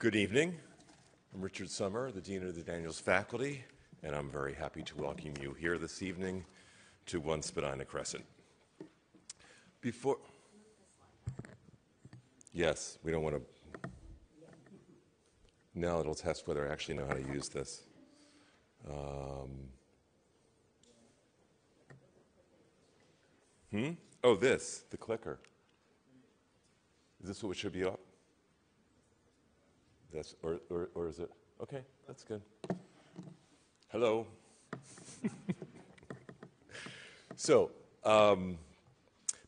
Good evening. I'm Richard Sommer, the Dean of the Daniels Faculty, and I'm very happy to welcome you here this evening to 1 Spadina Crescent. Yes, we don't want to... Now it'll test whether I actually know how to use this. Oh, this, the clicker. Is this what should be up? That's, or is it? Okay, that's good. Hello. So,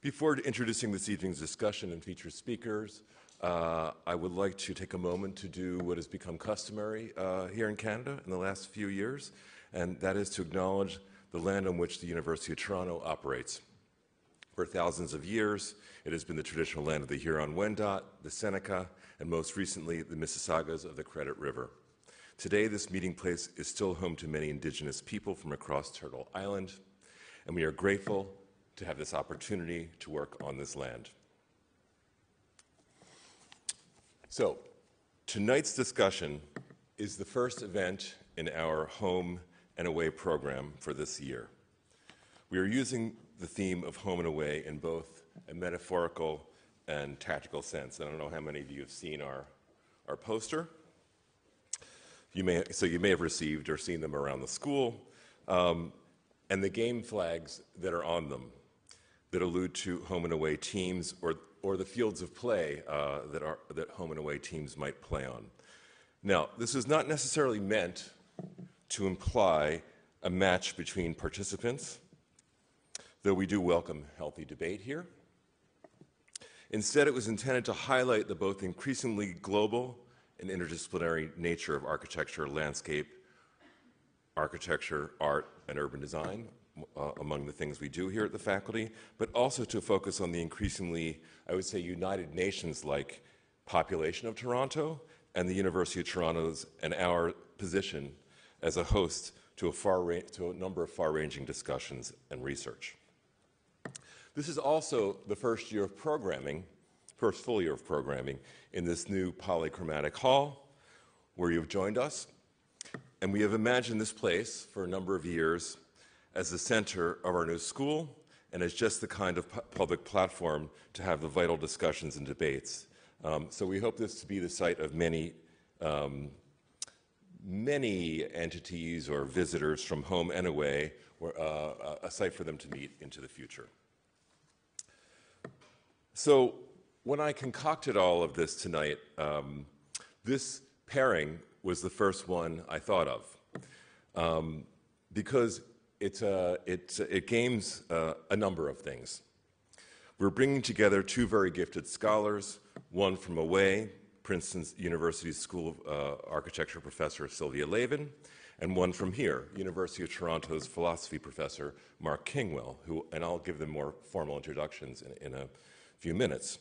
before introducing this evening's discussion and featured speakers, I would like to take a moment to do what has become customary here in Canada in the last few years, and that is to acknowledge the land on which the University of Toronto operates. For thousands of years, it has been the traditional land of the Huron-Wendat, the Seneca, and most recently, the Mississaugas of the Credit River. Today, this meeting place is still home to many Indigenous people from across Turtle Island, and we are grateful to have this opportunity to work on this land. So, tonight's discussion is the first event in our Home and Away program for this year. We are using the theme of home and away in both a metaphorical and tactical sense. I don't know how many of you have seen our poster. You may have received or seen them around the school, and the game flags that are on them that allude to home and away teams or the fields of play that home and away teams might play on. Now, this is not necessarily meant to imply a match between participants, though we do welcome healthy debate here. Instead, it was intended to highlight the both increasingly global and interdisciplinary nature of architecture, landscape, architecture, art, and urban design, among the things we do here at the faculty, but also to focus on the increasingly, I would say, United Nations-like population of Toronto and the University of Toronto's and our position as a host to a number of far-ranging discussions and research. This is also the first full year of programming in this new polychromatic hall where you've joined us. And we have imagined this place for a number of years as the center of our new school and as just the kind of public platform to have the vital discussions and debates. So we hope this to be the site of many entities or visitors from home and away, a site for them to meet into the future. So when I concocted all of this tonight, this pairing was the first one I thought of because it games a number of things. We're bringing together two very gifted scholars, one from away, Princeton University's School of Architecture professor Sylvia Lavin, and one from here, University of Toronto's philosophy professor Mark Kingwell, and I'll give them more formal introductions in a few minutes.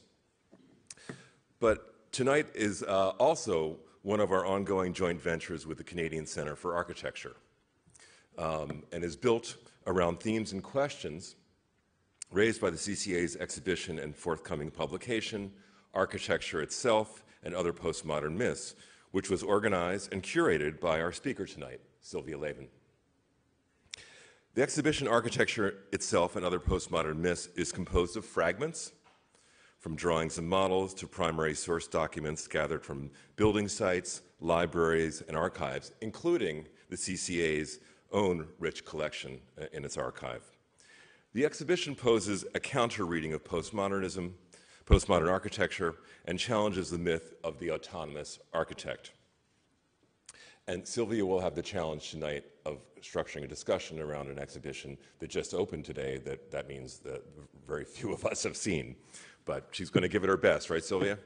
But tonight is also one of our ongoing joint ventures with the Canadian Centre for Architecture, and is built around themes and questions raised by the CCA's exhibition and forthcoming publication, Architecture Itself and Other Postmodern Myths, which was organized and curated by our speaker tonight, Sylvia Lavin. The exhibition Architecture Itself and Other Postmodern Myths is composed of fragments, from drawings and models to primary source documents gathered from building sites, libraries, and archives, including the CCA's own rich collection in its archive. The exhibition poses a counter-reading of postmodernism, postmodern architecture, and challenges the myth of the autonomous architect. And Sylvia will have the challenge tonight of structuring a discussion around an exhibition that just opened today that means that very few of us have seen. But she's going to give it her best, right, Sylvia?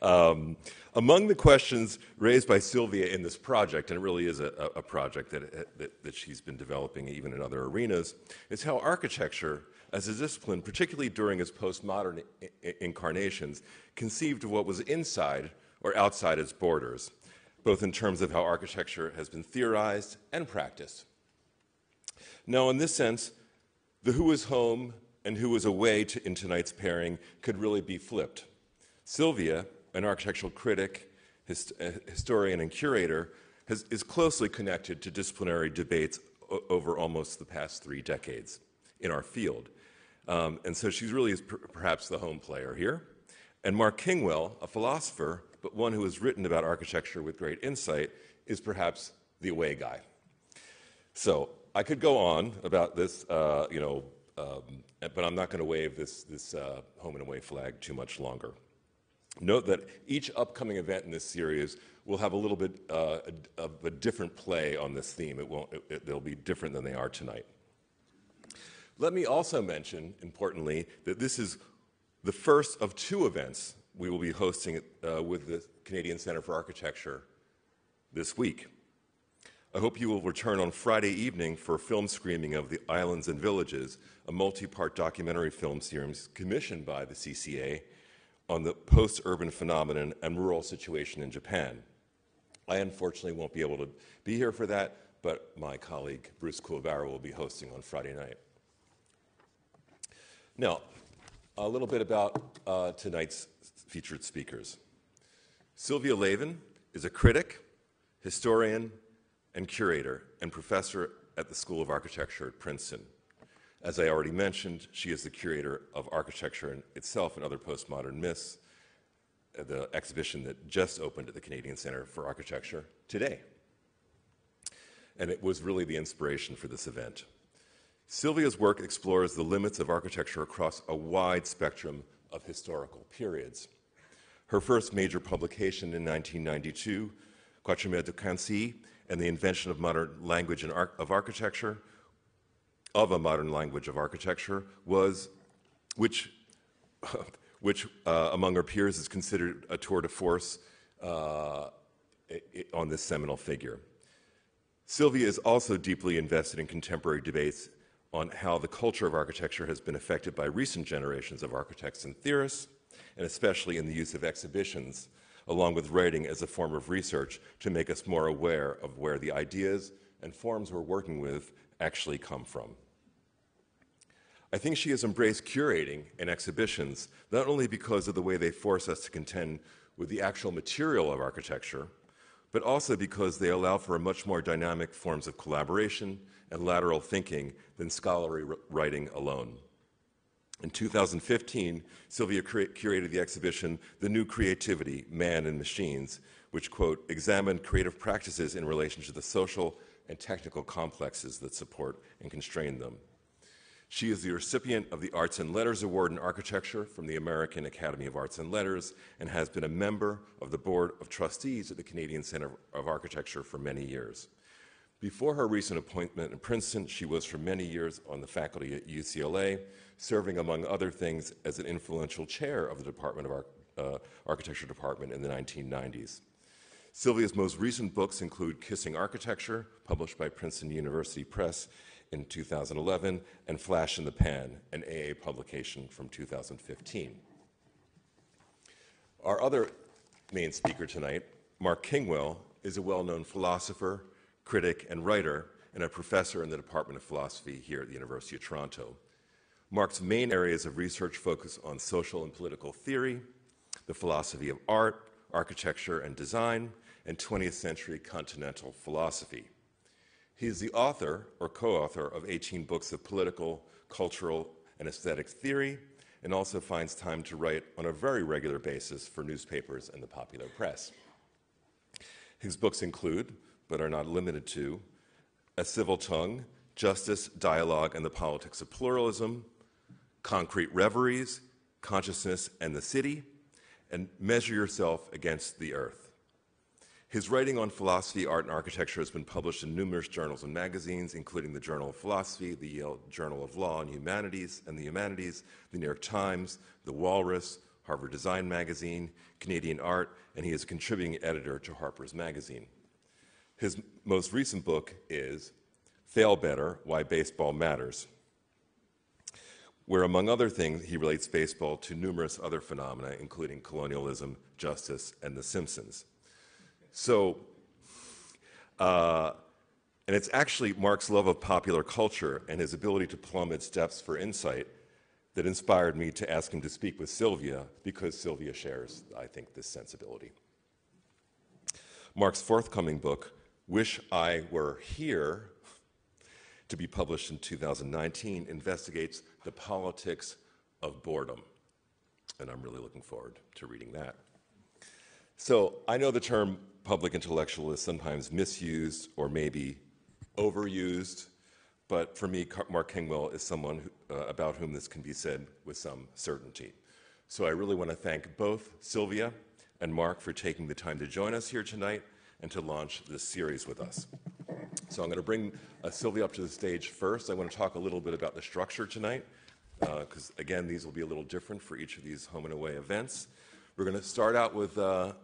Among the questions raised by Sylvia in this project, and it really is a project that she's been developing even in other arenas, is how architecture as a discipline, particularly during its postmodern incarnations, conceived of what was inside or outside its borders, both in terms of how architecture has been theorized and practiced. Now, in this sense, the who is home and who is away in tonight's pairing could really be flipped. Sylvia, an architectural critic, historian, and curator, is closely connected to disciplinary debates over almost the past 3 decades in our field. And so she really is perhaps the home player here. And Mark Kingwell, a philosopher, but one who has written about architecture with great insight, is perhaps the away guy. So I could go on about this, but I'm not going to wave this home and away flag too much longer. Note that each upcoming event in this series will have a little bit of a different play on this theme. They'll be different than they are tonight. Let me also mention, importantly, that this is the first of 2 events we will be hosting with the Canadian Centre for Architecture this week. I hope you will return on Friday evening for a film screening of The Islands and Villages, a multi-part documentary film series commissioned by the CCA on the post-urban phenomenon and rural situation in Japan. I unfortunately won't be able to be here for that, but my colleague Bruce Kuwabara will be hosting on Friday night. Now, a little bit about tonight's featured speakers. Sylvia Lavin is a critic, historian, and curator, and professor at the School of Architecture at Princeton. As I already mentioned, she is the curator of architecture itself and other postmodern myths, the exhibition that just opened at the Canadian Centre for Architecture today. And it was really the inspiration for this event. Sylvia's work explores the limits of architecture across a wide spectrum of historical periods. Her first major publication in 1992, Quatremètres de Quincy and the Invention of Modern Language of Architecture, of a Modern Language of Architecture, which among her peers is considered a tour de force on this seminal figure. Sylvia is also deeply invested in contemporary debates on how the culture of architecture has been affected by recent generations of architects and theorists, and especially in the use of exhibitions, along with writing as a form of research to make us more aware of where the ideas and forms we're working with actually come from. I think she has embraced curating and exhibitions not only because of the way they force us to contend with the actual material of architecture, but also because they allow for a much more dynamic forms of collaboration and lateral thinking than scholarly writing alone. In 2015, Sylvia curated the exhibition, The New Creativity, Man and Machines, which, quote, examined creative practices in relation to the social and technical complexes that support and constrain them. She is the recipient of the Arts and Letters Award in Architecture from the American Academy of Arts and Letters and has been a member of the Board of Trustees at the Canadian Centre of Architecture for many years. Before her recent appointment at Princeton, she was for many years on the faculty at UCLA, serving, among other things, as an influential chair of the Department of Architecture Department in the 1990s. Sylvia's most recent books include Kissing Architecture, published by Princeton University Press in 2011, and Flash in the Pan, an AA publication from 2015. Our other main speaker tonight, Mark Kingwell, is a well-known philosopher, critic, and writer, and a professor in the Department of Philosophy here at the University of Toronto. Mark's main areas of research focus on social and political theory, the philosophy of art, architecture and design, and 20th century continental philosophy. He is the author or co-author of 18 books of political, cultural, and aesthetic theory, and also finds time to write on a very regular basis for newspapers and the popular press. His books include, but are not limited to, A Civil Tongue, Justice, Dialogue, and the Politics of Pluralism, Concrete Reveries, Consciousness and the City, and Measure Yourself Against the Earth. His writing on philosophy, art, and architecture has been published in numerous journals and magazines, including the Journal of Philosophy, the Yale Journal of Law and the Humanities, the New York Times, the Walrus, Harvard Design Magazine, Canadian Art, and he is a contributing editor to Harper's Magazine. His most recent book is Fail Better, Why Baseball Matters, where, among other things, he relates baseball to numerous other phenomena, including colonialism, justice, and The Simpsons. So, and it's actually Mark's love of popular culture and his ability to plumb its depths for insight that inspired me to ask him to speak with Sylvia, because Sylvia shares, I think, this sensibility. Mark's forthcoming book, Wish I Were Here, to be published in 2019, investigates the politics of boredom. And I'm really looking forward to reading that. So I know the term public intellectual is sometimes misused or maybe overused, but for me, Mark Kingwell is someone about whom this can be said with some certainty. So I really want to thank both Sylvia and Mark for taking the time to join us here tonight and to launch this series with us. So I'm going to bring Sylvia up to the stage first. I want to talk a little bit about the structure tonight, because again, these will be a little different for each of these home and away events. We're going to start out with a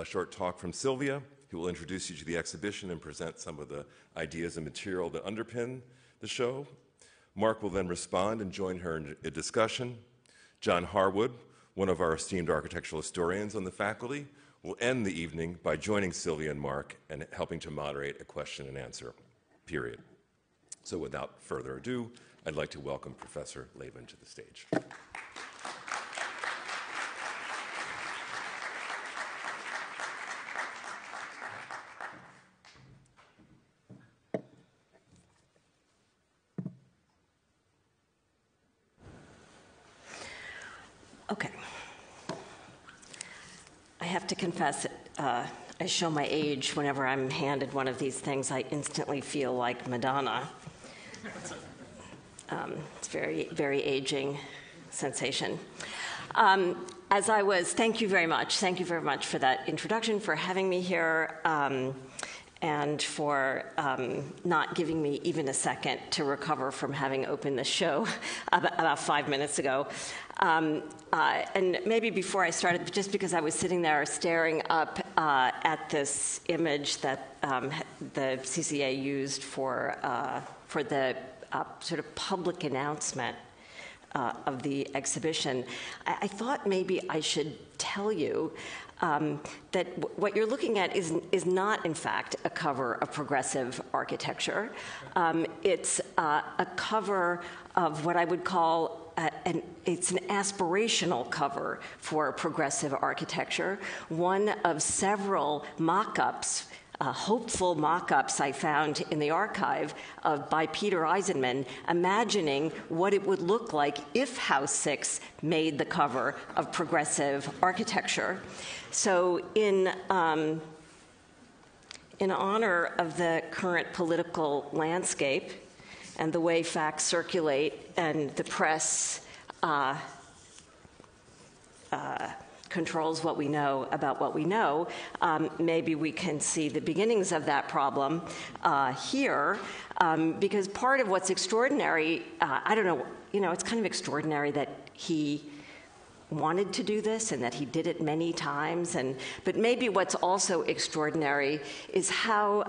short talk from Sylvia, who will introduce you to the exhibition and present some of the ideas and material that underpin the show. Mark will then respond and join her in a discussion. John Harwood, one of our esteemed architectural historians on the faculty, will end the evening by joining Sylvia and Mark and helping to moderate a question and answer period. So without further ado, I'd like to welcome Professor Lavin to the stage. Okay. I have to confess, I show my age whenever I'm handed one of these things. I instantly feel like Madonna. It's very, very aging sensation. Thank you very much. Thank you very much for that introduction, for having me here, and for not giving me even a second to recover from having opened the show about 5 minutes ago. And maybe before I started, just because I was sitting there staring up at this image that the CCA used for the sort of public announcement of the exhibition, I thought maybe I should tell you that what you're looking at is not, in fact, a cover of progressive architecture. It's a cover of what I would call it's an aspirational cover for progressive architecture, one of several mock-ups, hopeful mock-ups I found in the archive by Peter Eisenman, imagining what it would look like if House 6 made the cover of progressive architecture. So in honor of the current political landscape and the way facts circulate and the press controls what we know about what we know, maybe we can see the beginnings of that problem here, because part of what's extraordinary, I don't know, it's kind of extraordinary that he wanted to do this and that he did it many times, but maybe what's also extraordinary is how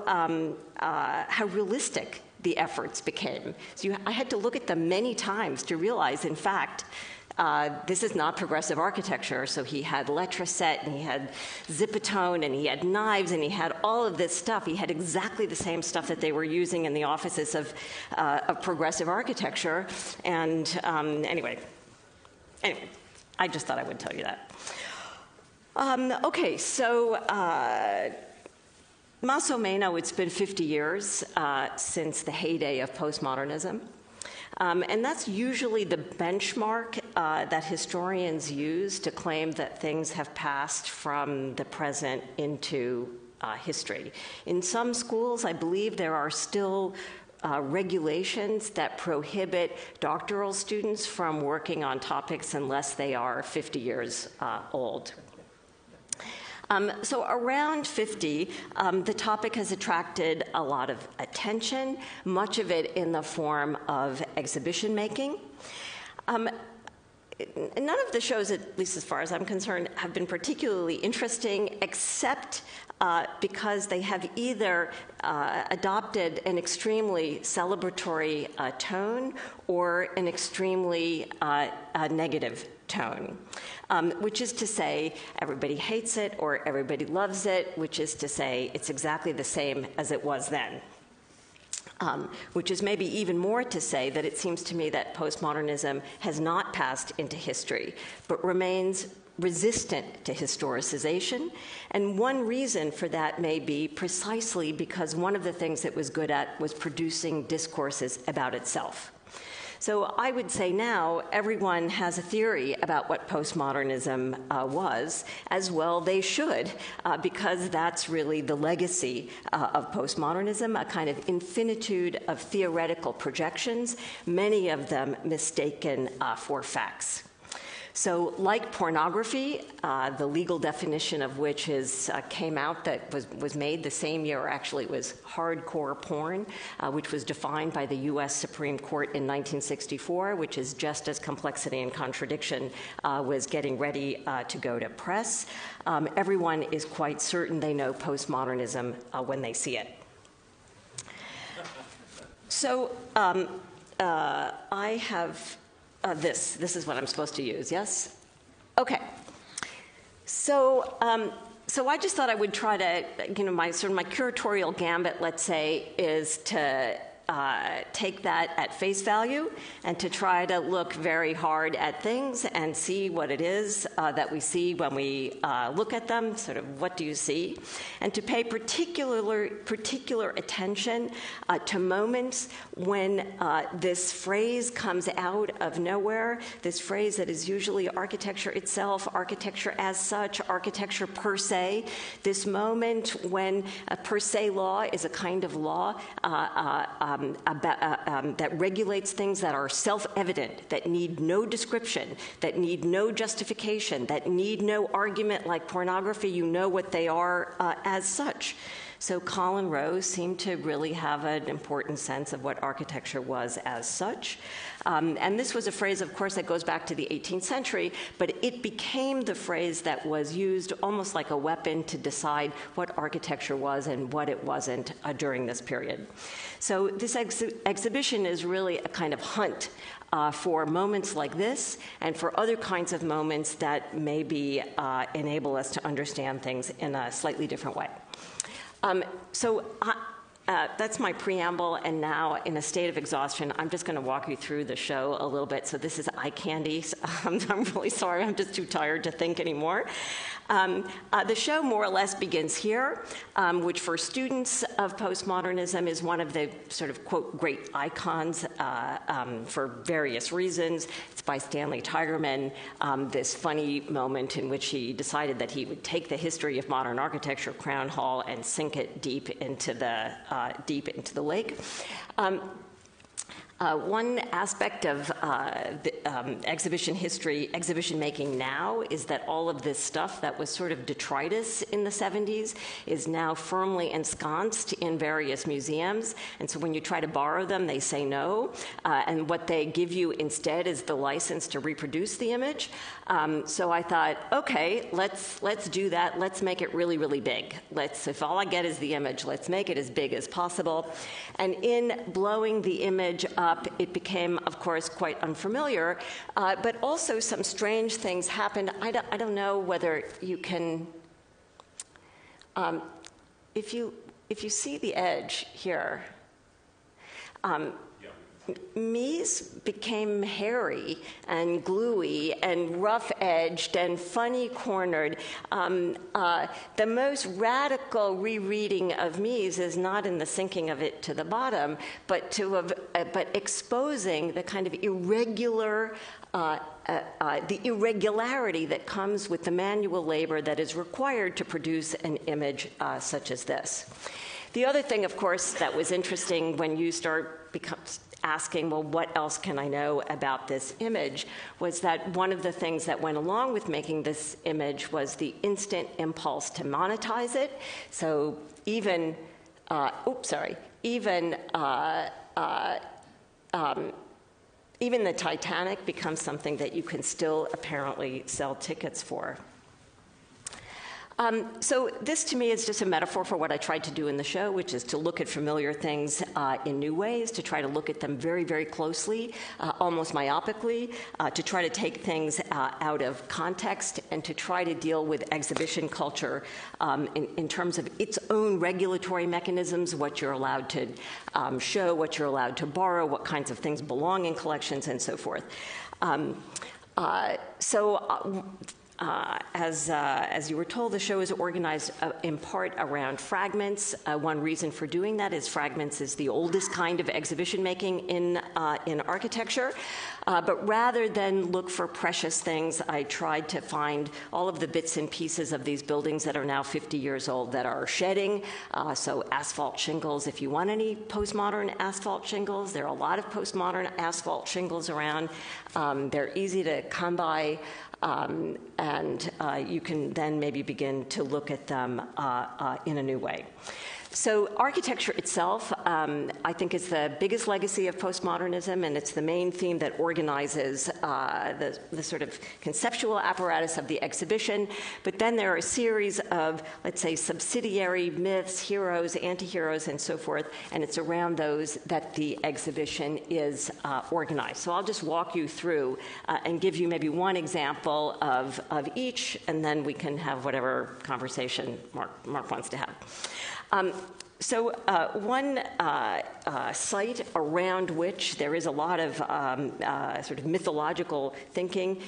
realistic the efforts became. So I had to look at them many times to realize, in fact, this is not progressive architecture. So he had letraset, and he had zipatone, and he had knives, and he had all of this stuff. He had exactly the same stuff that they were using in the offices of progressive architecture. And anyway, I just thought I would tell you that. Okay, so Mas o menos, it's been 50 years since the heyday of postmodernism. And that's usually the benchmark that historians use to claim that things have passed from the present into history. In some schools, I believe there are still regulations that prohibit doctoral students from working on topics unless they are 50 years old. So around 50, the topic has attracted a lot of attention, much of it in the form of exhibition making. None of the shows, at least as far as I'm concerned, have been particularly interesting, except because they have either adopted an extremely celebratory tone or an extremely negative tone, which is to say everybody hates it or everybody loves it, which is to say it's exactly the same as it was then. which is maybe even more to say that it seems to me that postmodernism has not passed into history, but remains resistant to historicization. And one reason for that may be precisely because one of the things it was good at was producing discourses about itself. So I would say now everyone has a theory about what postmodernism was, as well they should, because that's really the legacy of postmodernism, a kind of infinitude of theoretical projections, many of them mistaken for facts. So like pornography, the legal definition of which came out that was made the same year, or actually it was hardcore porn, which was defined by the US Supreme Court in 1964, which is just as Complexity and Contradiction was getting ready to go to press. Everyone is quite certain they know postmodernism when they see it. So I have this is what I'm supposed to use, yes? Okay. So I just thought I would try to, my curatorial gambit, let's say, is to take that at face value and to try to look very hard at things and see what it is that we see when we look at them, sort of what do you see, and to pay particular attention to moments when this phrase comes out of nowhere, this phrase that is usually architecture itself, architecture as such, architecture per se, this moment when a per se law is a kind of law that regulates things that are self-evident, that need no description, that need no justification, that need no argument like pornography. You know what they are as such. So Colin Rose seemed to really have an important sense of what architecture was as such. And this was a phrase, of course, that goes back to the 18th century, but it became the phrase that was used almost like a weapon to decide what architecture was and what it wasn't during this period. So this exhibition is really a kind of hunt for moments like this and for other kinds of moments that maybe enable us to understand things in a slightly different way. That's my preamble, and now, in a state of exhaustion, I'm just going to walk you through the show a little bit. So this is eye candy. I'm really sorry. I'm just too tired to think anymore. The show more or less begins here, which for students of postmodernism is one of the sort of, quote, great icons for various reasons. It's by Stanley Tigerman, this funny moment in which he decided that he would take the history of modern architecture, Crown Hall, and sink it deep into the lake. One aspect of the, exhibition history, exhibition making now, is that all of this stuff that was sort of detritus in the 70s is now firmly ensconced in various museums. And so when you try to borrow them, they say no. And what they give you instead is the license to reproduce the image. So I thought, okay, let's do that. Let's make it really, really big. If all I get is the image, let's make it as big as possible. And in blowing the image up, it became, of course, quite unfamiliar, but also some strange things happened. I don't know whether you can, if you see the edge here, Mies became hairy and gluey and rough-edged and funny-cornered. The most radical rereading of Mies is not in the sinking of it to the bottom, but exposing the kind of irregular, the irregularity that comes with the manual labor that is required to produce an image such as this. The other thing, of course, that was interesting when you start asking, well, what else can I know about this image, was that one of the things that went along with making this image was the instant impulse to monetize it. So even, even the Titanic becomes something that you can still apparently sell tickets for. So this, to me, is just a metaphor for what I tried to do in the show, which is to look at familiar things in new ways, to try to look at them very, very closely, almost myopically, to try to take things out of context, and to try to deal with exhibition culture in terms of its own regulatory mechanisms, what you're allowed to show, what you're allowed to borrow, what kinds of things belong in collections, and so forth. As you were told, the show is organized in part around fragments. One reason for doing that is fragments is the oldest kind of exhibition making in architecture. But rather than look for precious things, I tried to find all of the bits and pieces of these buildings that are now 50 years old that are shedding. So asphalt shingles, if you want any postmodern asphalt shingles, there are a lot of postmodern asphalt shingles around. They're easy to come by. And you can then maybe begin to look at them in a new way. So architecture itself, I think, is the biggest legacy of postmodernism, and it's the main theme that organizes the sort of conceptual apparatus of the exhibition. But then there are a series of, let's say, subsidiary myths, heroes, anti-heroes, and so forth, and it's around those that the exhibition is organized. So I'll just walk you through and give you maybe one example of each, and then we can have whatever conversation Mark wants to have. So one site around which there is a lot of sort of mythological thinking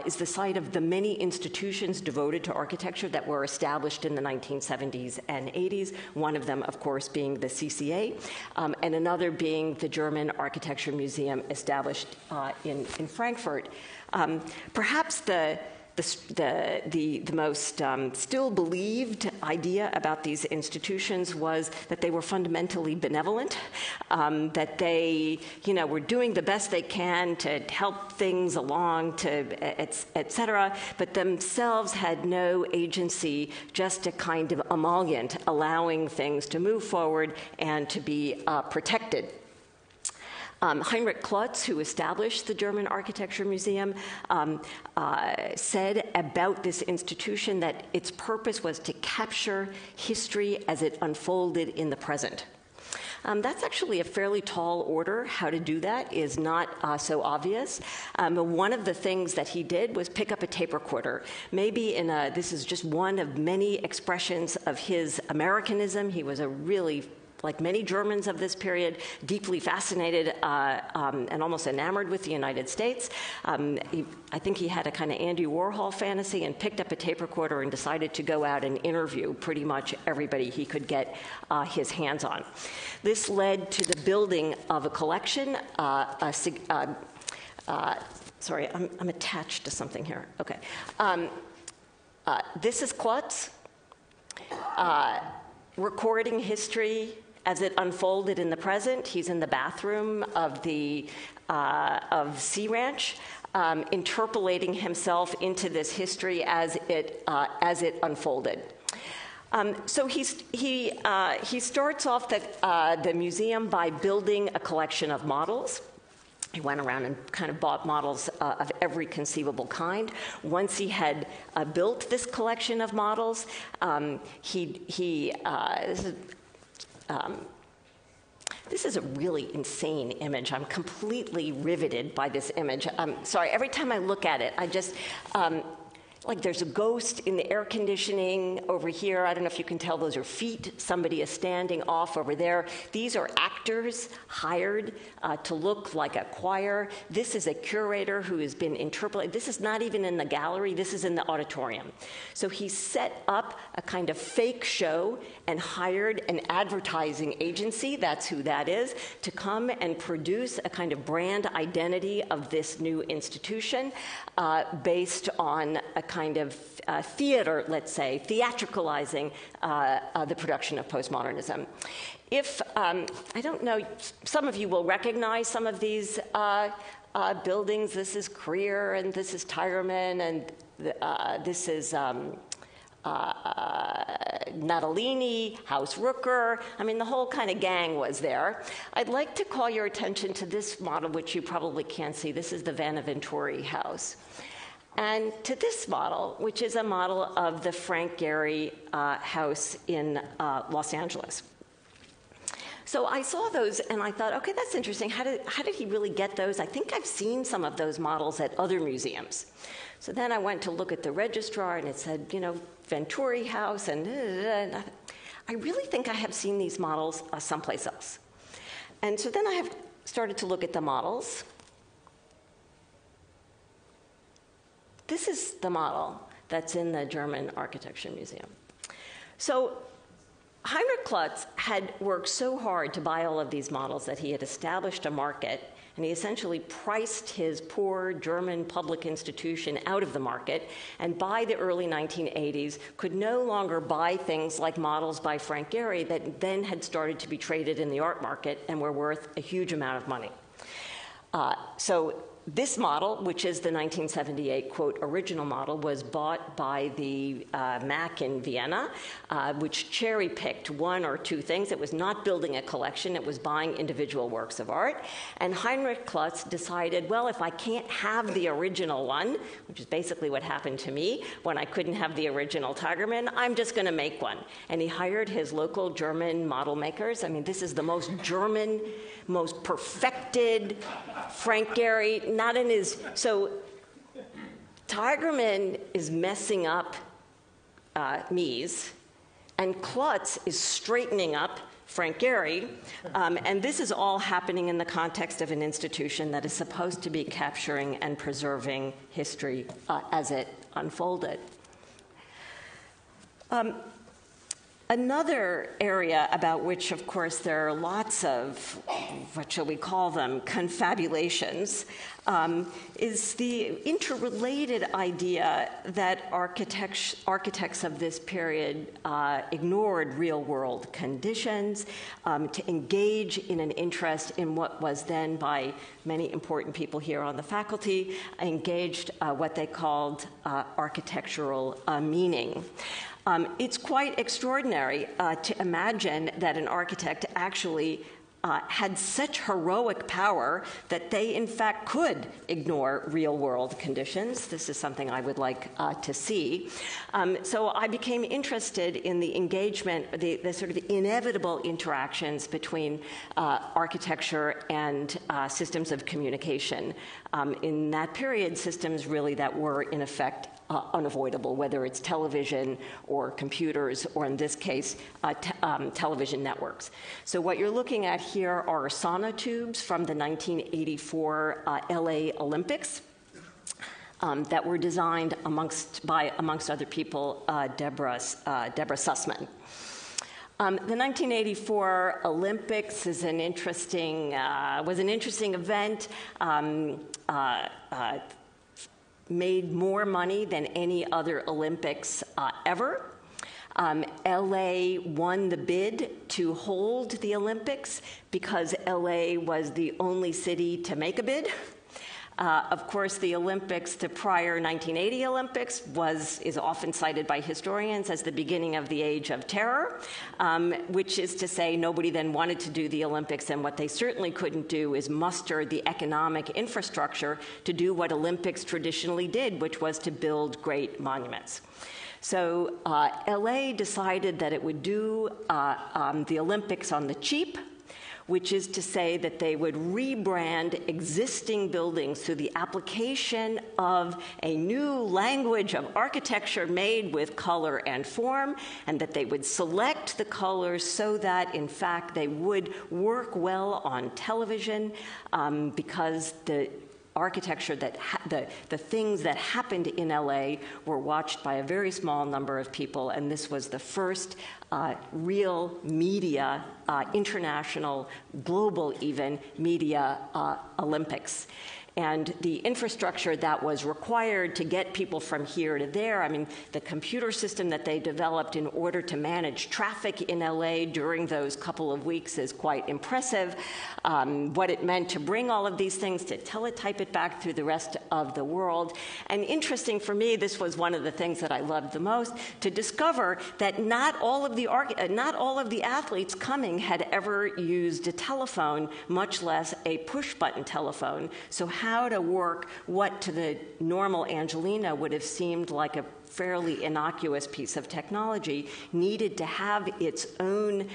is the site of the many institutions devoted to architecture that were established in the 1970s and 80s, one of them, of course, being the CCA, and another being the German Architecture Museum established in Frankfurt. Perhaps the most still believed idea about these institutions was that they were fundamentally benevolent, that they, were doing the best they can to help things along, et cetera, but themselves had no agency, just a kind of emollient, allowing things to move forward and to be protected. Heinrich Klotz, who established the German Architecture Museum, said about this institution that its purpose was to capture history as it unfolded in the present. That's actually a fairly tall order. How to do that is not so obvious. One of the things that he did was pick up a tape recorder. Maybe this is just one of many expressions of his Americanism. He was a really, like many Germans of this period, deeply fascinated and almost enamored with the United States. I think he had a kind of Andy Warhol fantasy and picked up a tape recorder and decided to go out and interview pretty much everybody he could get his hands on. This led to the building of a collection. Sorry, I'm attached to something here. Okay. This is Klotz recording history as it unfolded in the present. He's in the bathroom of Sea Ranch, interpolating himself into this history as it unfolded. So he starts off the museum by building a collection of models. He went around and kind of bought models of every conceivable kind. Once he had built this collection of models, this is a really insane image. I'm completely riveted by this image. Sorry, every time I look at it, I just, like there's a ghost in the air conditioning over here. I don't know if you can tell, those are feet. Somebody is standing off over there. These are actors hired to look like a choir. This is a curator who has been interpolated. This is not even in the gallery. This is in the auditorium. So he set up a kind of fake show and hired an advertising agency, that's who that is, to come and produce a kind of brand identity of this new institution based on a kind of theater, let's say, theatricalizing the production of postmodernism. If, I don't know, some of you will recognize some of these buildings. This is Krier, and this is Tygerman, and this is Natalini, Haus Rooker. I mean, the whole kind of gang was there. I'd like to call your attention to this model, which you probably can't see. This is the Vanaventuri house. and to this model, which is a model of the Frank Gehry house in Los Angeles. So I saw those and I thought, okay, that's interesting. How did he really get those? I think I've seen some of those models at other museums. So then I went to look at the registrar and it said, Venturi House, and I really think I have seen these models someplace else. And so then I have started to look at the models. This is the model that's in the German Architecture Museum. So Heinrich Klotz had worked so hard to buy all of these models that he had established a market, and he essentially priced his poor German public institution out of the market, and by the early 1980s could no longer buy things like models by Frank Gehry that then had started to be traded in the art market and were worth a huge amount of money. So this model, which is the 1978, quote, original model, was bought by the MAC in Vienna, which cherry-picked one or two things. It was not building a collection. It was buying individual works of art. And Heinrich Klotz decided, well, if I can't have the original one, which is basically what happened to me when I couldn't have the original Tigerman, I'm just going to make one. And he hired his local German model makers. I mean, this is the most German, most perfected Frank Gehry, not in his, so Tigerman is messing up Mies, and Klotz is straightening up Frank Gehry, and this is all happening in the context of an institution that is supposed to be capturing and preserving history as it unfolded. Another area about which, of course, there are lots of, what shall we call them, confabulations, is the interrelated idea that architects of this period ignored real-world conditions to engage in an interest in what was then, by many important people here on the faculty, engaged what they called architectural meaning. It's quite extraordinary to imagine that an architect actually had such heroic power that they, in fact, could ignore real-world conditions. This is something I would like to see. So I became interested in the engagement, the sort of inevitable interactions between architecture and systems of communication. In that period, systems really that were, in effect, unavoidable, whether it's television or computers, or in this case, television networks. So what you're looking at here are sonotubes from the 1984 LA Olympics that were designed amongst other people, Deborah Sussman. The 1984 Olympics is was an interesting event. Made more money than any other Olympics ever. LA won the bid to hold the Olympics because LA was the only city to make a bid. Of course, the Olympics, the prior 1980 Olympics, is often cited by historians as the beginning of the Age of Terror, which is to say nobody then wanted to do the Olympics, and what they certainly couldn't do is muster the economic infrastructure to do what Olympics traditionally did, which was to build great monuments. So LA decided that it would do the Olympics on the cheap, which is to say that they would rebrand existing buildings through the application of a new language of architecture made with color and form, and that they would select the colors so that, in fact, they would work well on television because the architecture that the things that happened in LA were watched by a very small number of people, and this was the first real media, international, global even, media Olympics. And the infrastructure that was required to get people from here to there, I mean, the computer system that they developed in order to manage traffic in LA during those couple of weeks is quite impressive. What it meant to bring all of these things, to teletype it back through the rest of the world. And interesting for me, this was one of the things that I loved the most, to discover that not all of the athletes coming had ever used a telephone, much less a push-button telephone. So how to work what to the normal Angelina would have seemed like a fairly innocuous piece of technology needed to have its own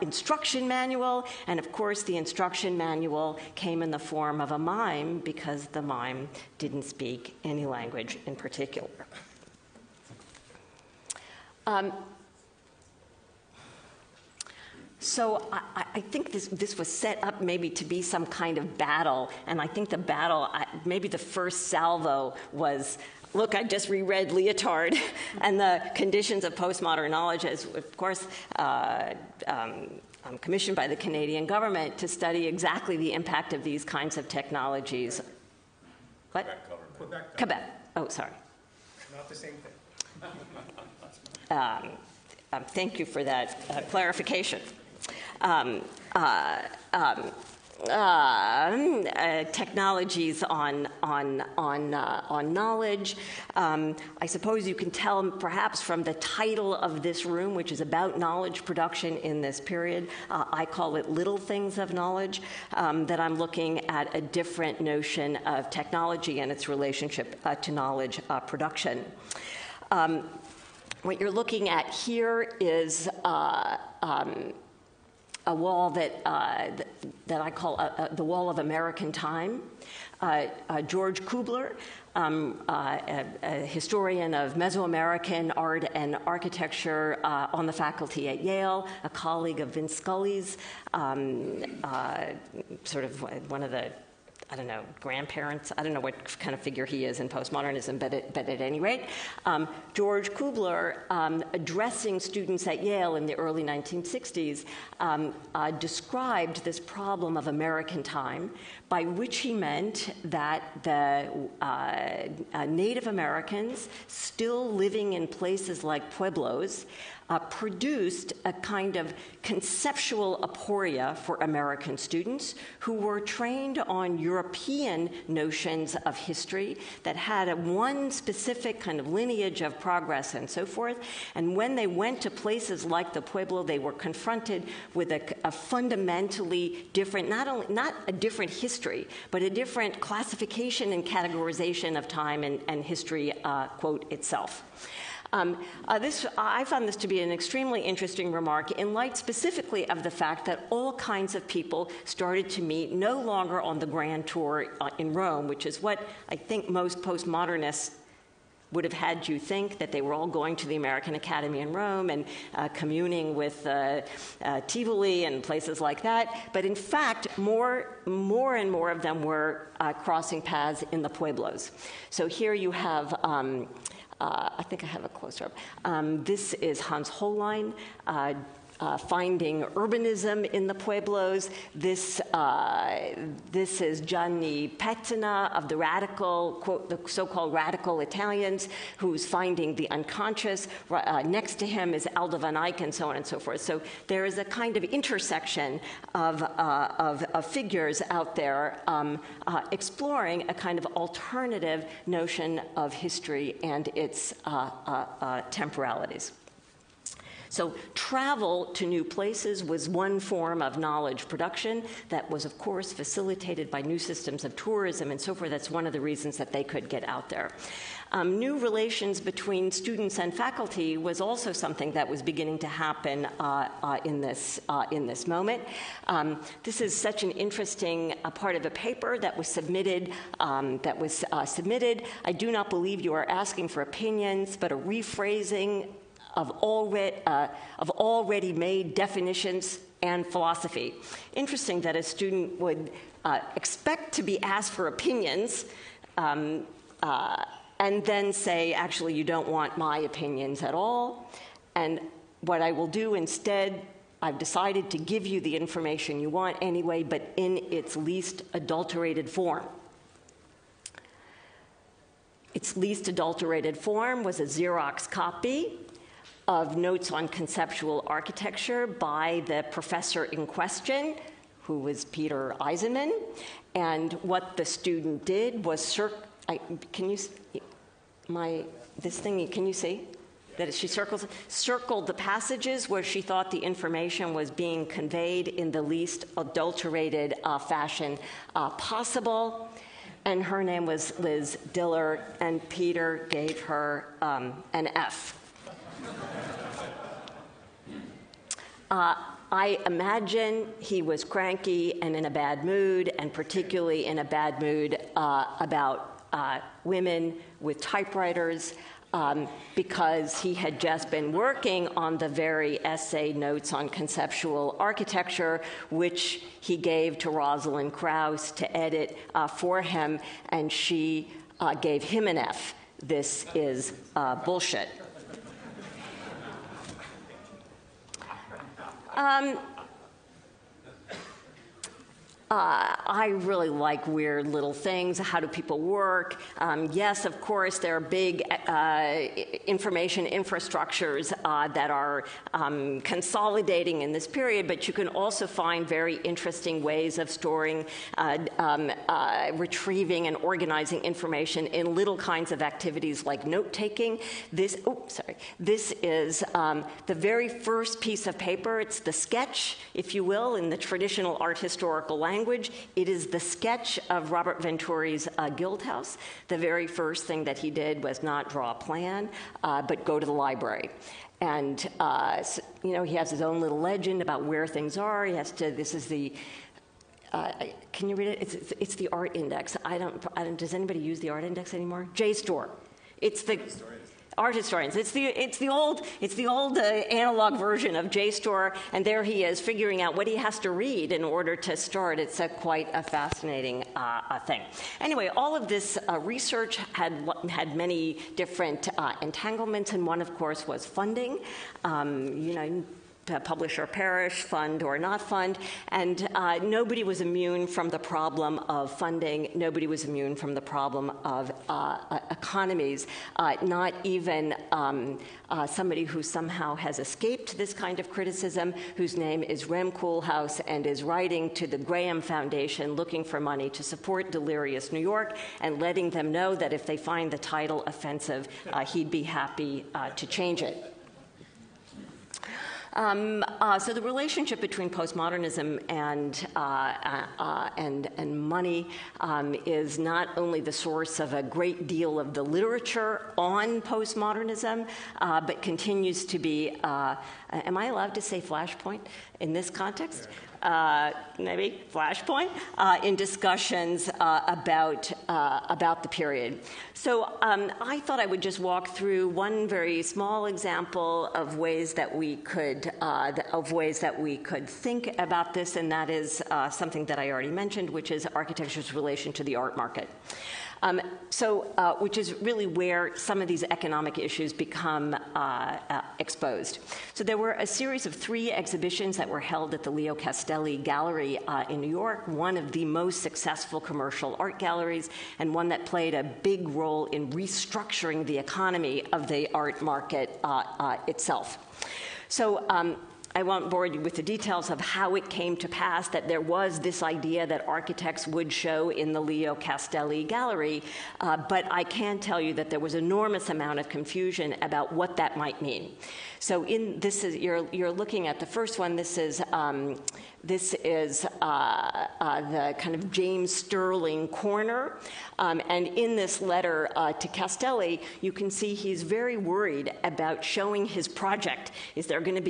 instruction manual, and of course the instruction manual came in the form of a mime because the mime didn't speak any language in particular. So I think this was set up maybe to be some kind of battle, and I think the battle, maybe the first salvo was, look, I just reread Leotard and the conditions of postmodern knowledge, as of course I'm commissioned by the Canadian government to study exactly the impact of these kinds of technologies. What? Quebec. Oh, sorry. Not the same thing. Thank you for that clarification. Technologies on knowledge. I suppose you can tell perhaps from the title of this room, which is about knowledge production in this period. I call it Little Things of Knowledge, that I'm looking at a different notion of technology and its relationship to knowledge production. What you're looking at here is a wall that I call the wall of American time. George Kubler, a historian of Mesoamerican art and architecture on the faculty at Yale, a colleague of Vince Scully's, sort of one of the, I don't know, grandparents. I don't know what kind of figure he is in postmodernism, but at any rate, George Kubler, addressing students at Yale in the early 1960s, described this problem of American time, by which he meant that the Native Americans still living in places like pueblos produced a kind of conceptual aporia for American students who were trained on European notions of history that had one specific kind of lineage of progress and so forth. And when they went to places like the Pueblo, they were confronted with a fundamentally different, not a different history, but a different classification and categorization of time and history, quote, itself. I found this to be an extremely interesting remark in light specifically of the fact that all kinds of people started to meet no longer on the grand tour in Rome, which is what I think most postmodernists would have had you think, that they were all going to the American Academy in Rome and communing with Tivoli and places like that. But in fact, more and more of them were crossing paths in the pueblos. So here you have I think I have a closer up. This is Hans Hollein finding urbanism in the pueblos. This is Gianni Pezzina of the radical, quote, the so-called radical Italians, who's finding the unconscious. Next to him is Aldo van Eyck, and so on and so forth. So there is a kind of intersection of figures out there exploring a kind of alternative notion of history and its temporalities. So travel to new places was one form of knowledge production that was, of course, facilitated by new systems of tourism and so forth. That's one of the reasons that they could get out there. New relations between students and faculty was also something that was beginning to happen in this moment. This is such an interesting part of a paper that was submitted. I do not believe you are asking for opinions, but a rephrasing of already made definitions and philosophy. Interesting that a student would expect to be asked for opinions and then say, actually, you don't want my opinions at all. And what I will do instead, I've decided to give you the information you want anyway, but in its least adulterated form. Its least adulterated form was a Xerox copy of Notes on Conceptual Architecture by the professor in question, who was Peter Eisenman. And what the student did was can you see? That she circled the passages where she thought the information was being conveyed in the least adulterated fashion possible. and her name was Liz Diller, and Peter gave her an F. I imagine he was cranky and in a bad mood, and particularly in a bad mood about women with typewriters, because he had just been working on the very essay Notes on Conceptual Architecture, which he gave to Rosalind Krauss to edit for him, and she gave him an F. This is bullshit. I really like weird little things. How do people work? Yes, of course, there are big information infrastructures that are consolidating in this period, but you can also find very interesting ways of storing, retrieving, and organizing information in little kinds of activities like note-taking. This is the very first piece of paper. It's the sketch, if you will, in the traditional art historical language. It is the sketch of Robert Venturi's Guildhouse. The very first thing that he did was not draw a plan, but go to the library. And, he has his own little legend about where things are. He has to, this is the, can you read it? It's the art index. Does anybody use the art index anymore? JSTOR. It's the... Art historians. It's the old analog version of JSTOR, and there he is figuring out what he has to read in order to start. It's quite a fascinating thing. Anyway, all of this research had many different entanglements, and one, of course, was funding. Publish or perish, fund or not fund, and nobody was immune from the problem of funding. Nobody was immune from the problem of economies, not even somebody who somehow has escaped this kind of criticism, whose name is Rem Koolhaas, and is writing to the Graham Foundation looking for money to support Delirious New York, and letting them know that if they find the title offensive, he'd be happy to change it. So the relationship between postmodernism and money is not only the source of a great deal of the literature on postmodernism, but continues to be, am I allowed to say flashpoint in this context? Maybe flashpoint in discussions about the period. So I thought I would just walk through one very small example of ways that we could think about this, and that is something that I already mentioned, which is architecture's relation to the art market. Which is really where some of these economic issues become exposed. So there were a series of 3 exhibitions that were held at the Leo Castelli Gallery in New York, one of the most successful commercial art galleries, and one that played a big role in restructuring the economy of the art market itself. So I won't bore you with the details of how it came to pass that there was this idea that architects would show in the Leo Castelli Gallery, but I can tell you that there was enormous amount of confusion about what that might mean. So you're looking at the first one. This is the kind of James Sterling corner. And in this letter to Castelli, you can see he's very worried about showing his project. Are there going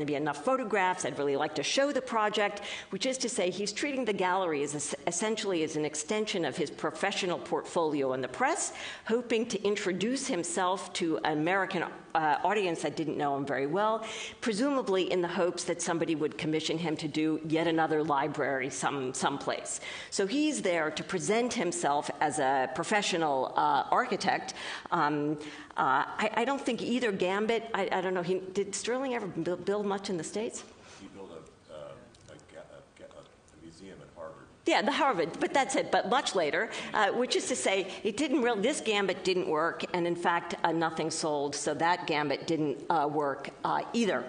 to be enough photographs? I'd really like to show the project, which is to say he's treating the gallery as essentially as an extension of his professional portfolio in the press, hoping to introduce himself to an American audience that didn't know him very well, presumably in the hopes that somebody would commission him to do yet another library someplace. So he's there to present himself as a professional architect. I don't think either Gambit, I don't know, did Sterling ever build much in the States? He built a museum at Harvard. Yeah, the Harvard, but that's it, but much later, which is to say, this Gambit didn't work, and in fact, nothing sold, so that Gambit didn't work either.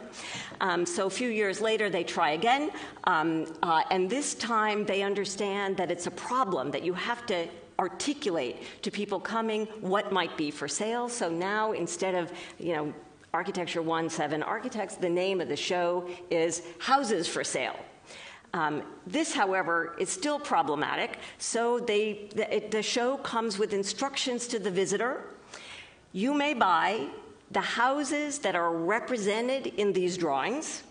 So a few years later, they try again, and this time they understand that it's a problem, that you have to articulate to people coming what might be for sale. So now, instead of, Architecture 1, 7 Architects, the name of the show is Houses for Sale. This, however, is still problematic. So the show comes with instructions to the visitor. You may buy the houses that are represented in these drawings,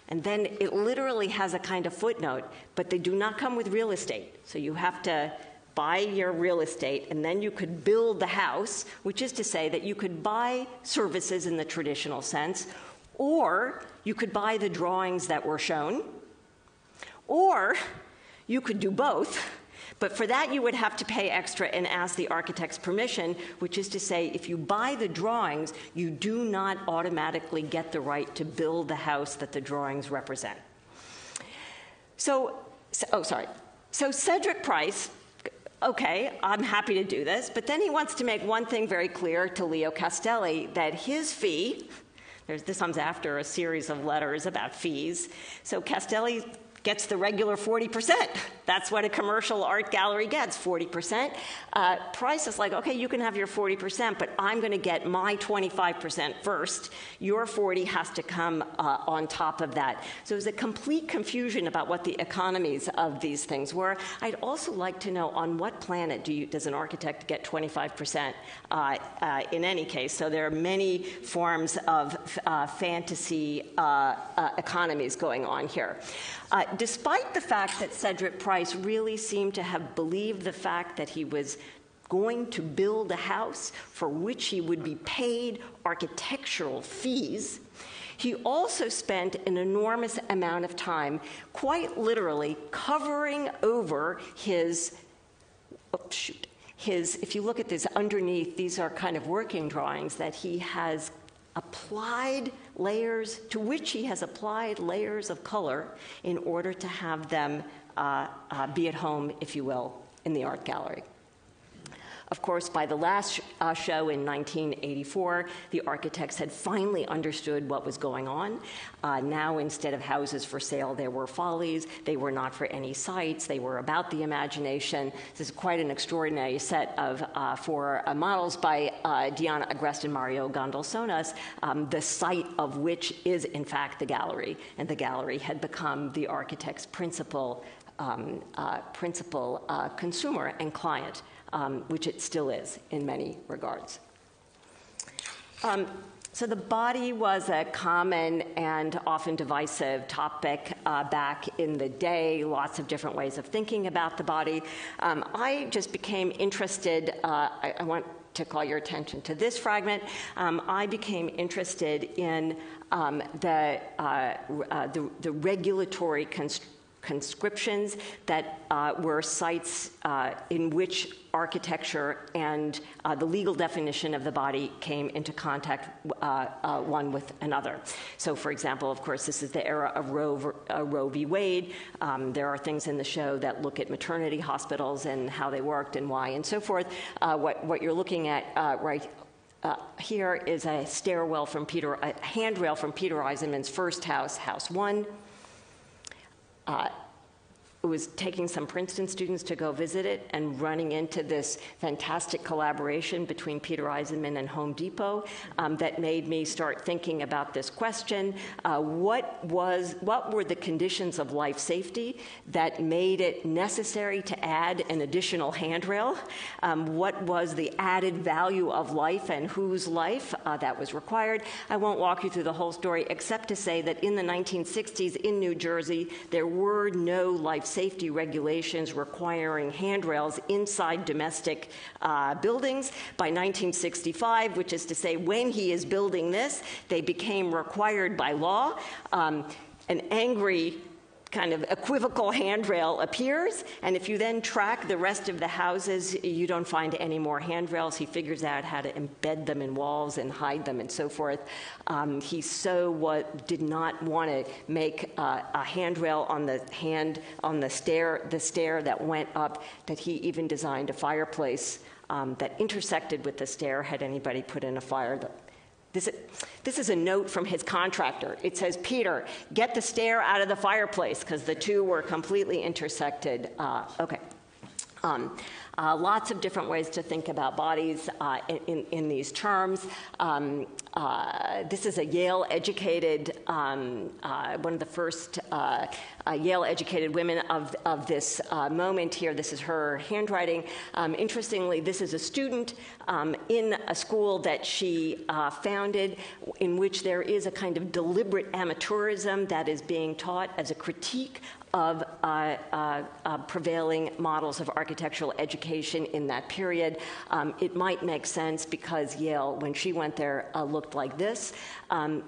and then it literally has a kind of footnote, but they do not come with real estate. So you have to buy your real estate, and then you could build the house, which is to say that you could buy services in the traditional sense, or you could buy the drawings that were shown, or you could do both. But for that, you would have to pay extra and ask the architect's permission, which is to say, if you buy the drawings, you do not automatically get the right to build the house that the drawings represent. So Cedric Price, okay, I'm happy to do this, but then he wants to make one thing very clear to Leo Castelli, that his fee, this comes after a series of letters about fees, so Castelli gets the regular 40%. That's what a commercial art gallery gets, 40%. Price is like, okay, you can have your 40%, but I'm going to get my 25% first. Your 40 has to come on top of that. So there's a complete confusion about what the economies of these things were. I'd also like to know, on what planet does an architect get 25% in any case? So there are many forms of fantasy economies going on here. Despite the fact that Cedric Price really seemed to have believed the fact that he was going to build a house for which he would be paid architectural fees, he also spent an enormous amount of time, quite literally, covering over his, if you look at this underneath, these are kind of working drawings that he has applied layers, to which he has applied layers of color in order to have them be at home, if you will, in the art gallery. Of course, by the last show in 1984, the architects had finally understood what was going on. Now, instead of houses for sale, there were follies. They were not for any sites. They were about the imagination. This is quite an extraordinary set of for models by Diana Agreste and Mario Gondolsonas, the site of which is, in fact, the gallery. And the gallery had become the architect's principal consumer and client, which it still is in many regards. So the body was a common and often divisive topic back in the day, lots of different ways of thinking about the body. I just became interested, I want to call your attention to this fragment. I became interested in the regulatory conscriptions that were sites in which architecture and the legal definition of the body came into contact one with another. So, for example, of course, this is the era of Roe v. Wade. There are things in the show that look at maternity hospitals and how they worked and why and so forth. What you're looking at right here is a handrail from Peter Eisenman's first house, House 1. It was taking some Princeton students to go visit it and running into this fantastic collaboration between Peter Eisenman and Home Depot that made me start thinking about this question. What were the conditions of life safety that made it necessary to add an additional handrail? What was the added value of life and whose life that was required? I won't walk you through the whole story except to say that in the 1960s in New Jersey, there were no life safety regulations requiring handrails inside domestic buildings. By 1965, which is to say when he is building this, they became required by law. An angry kind of equivocal handrail appears, and if you then track the rest of the houses, you don't find any more handrails. He figures out how to embed them in walls and hide them and so forth. He did not want to make a handrail on the stair that went up, that he even designed a fireplace that intersected with the stair had anybody put in a fire. This is a note from his contractor. It says, Peter, get the stair out of the fireplace, because the two were completely intersected. Okay. Lots of different ways to think about bodies in these terms. This is a Yale-educated, one of the first Yale-educated women of this moment here. This is her handwriting. Interestingly, this is a student in a school that she founded, in which there is a kind of deliberate amateurism that is being taught as a critique of prevailing models of architectural education in that period. It might make sense because Yale, when she went there, looked like this,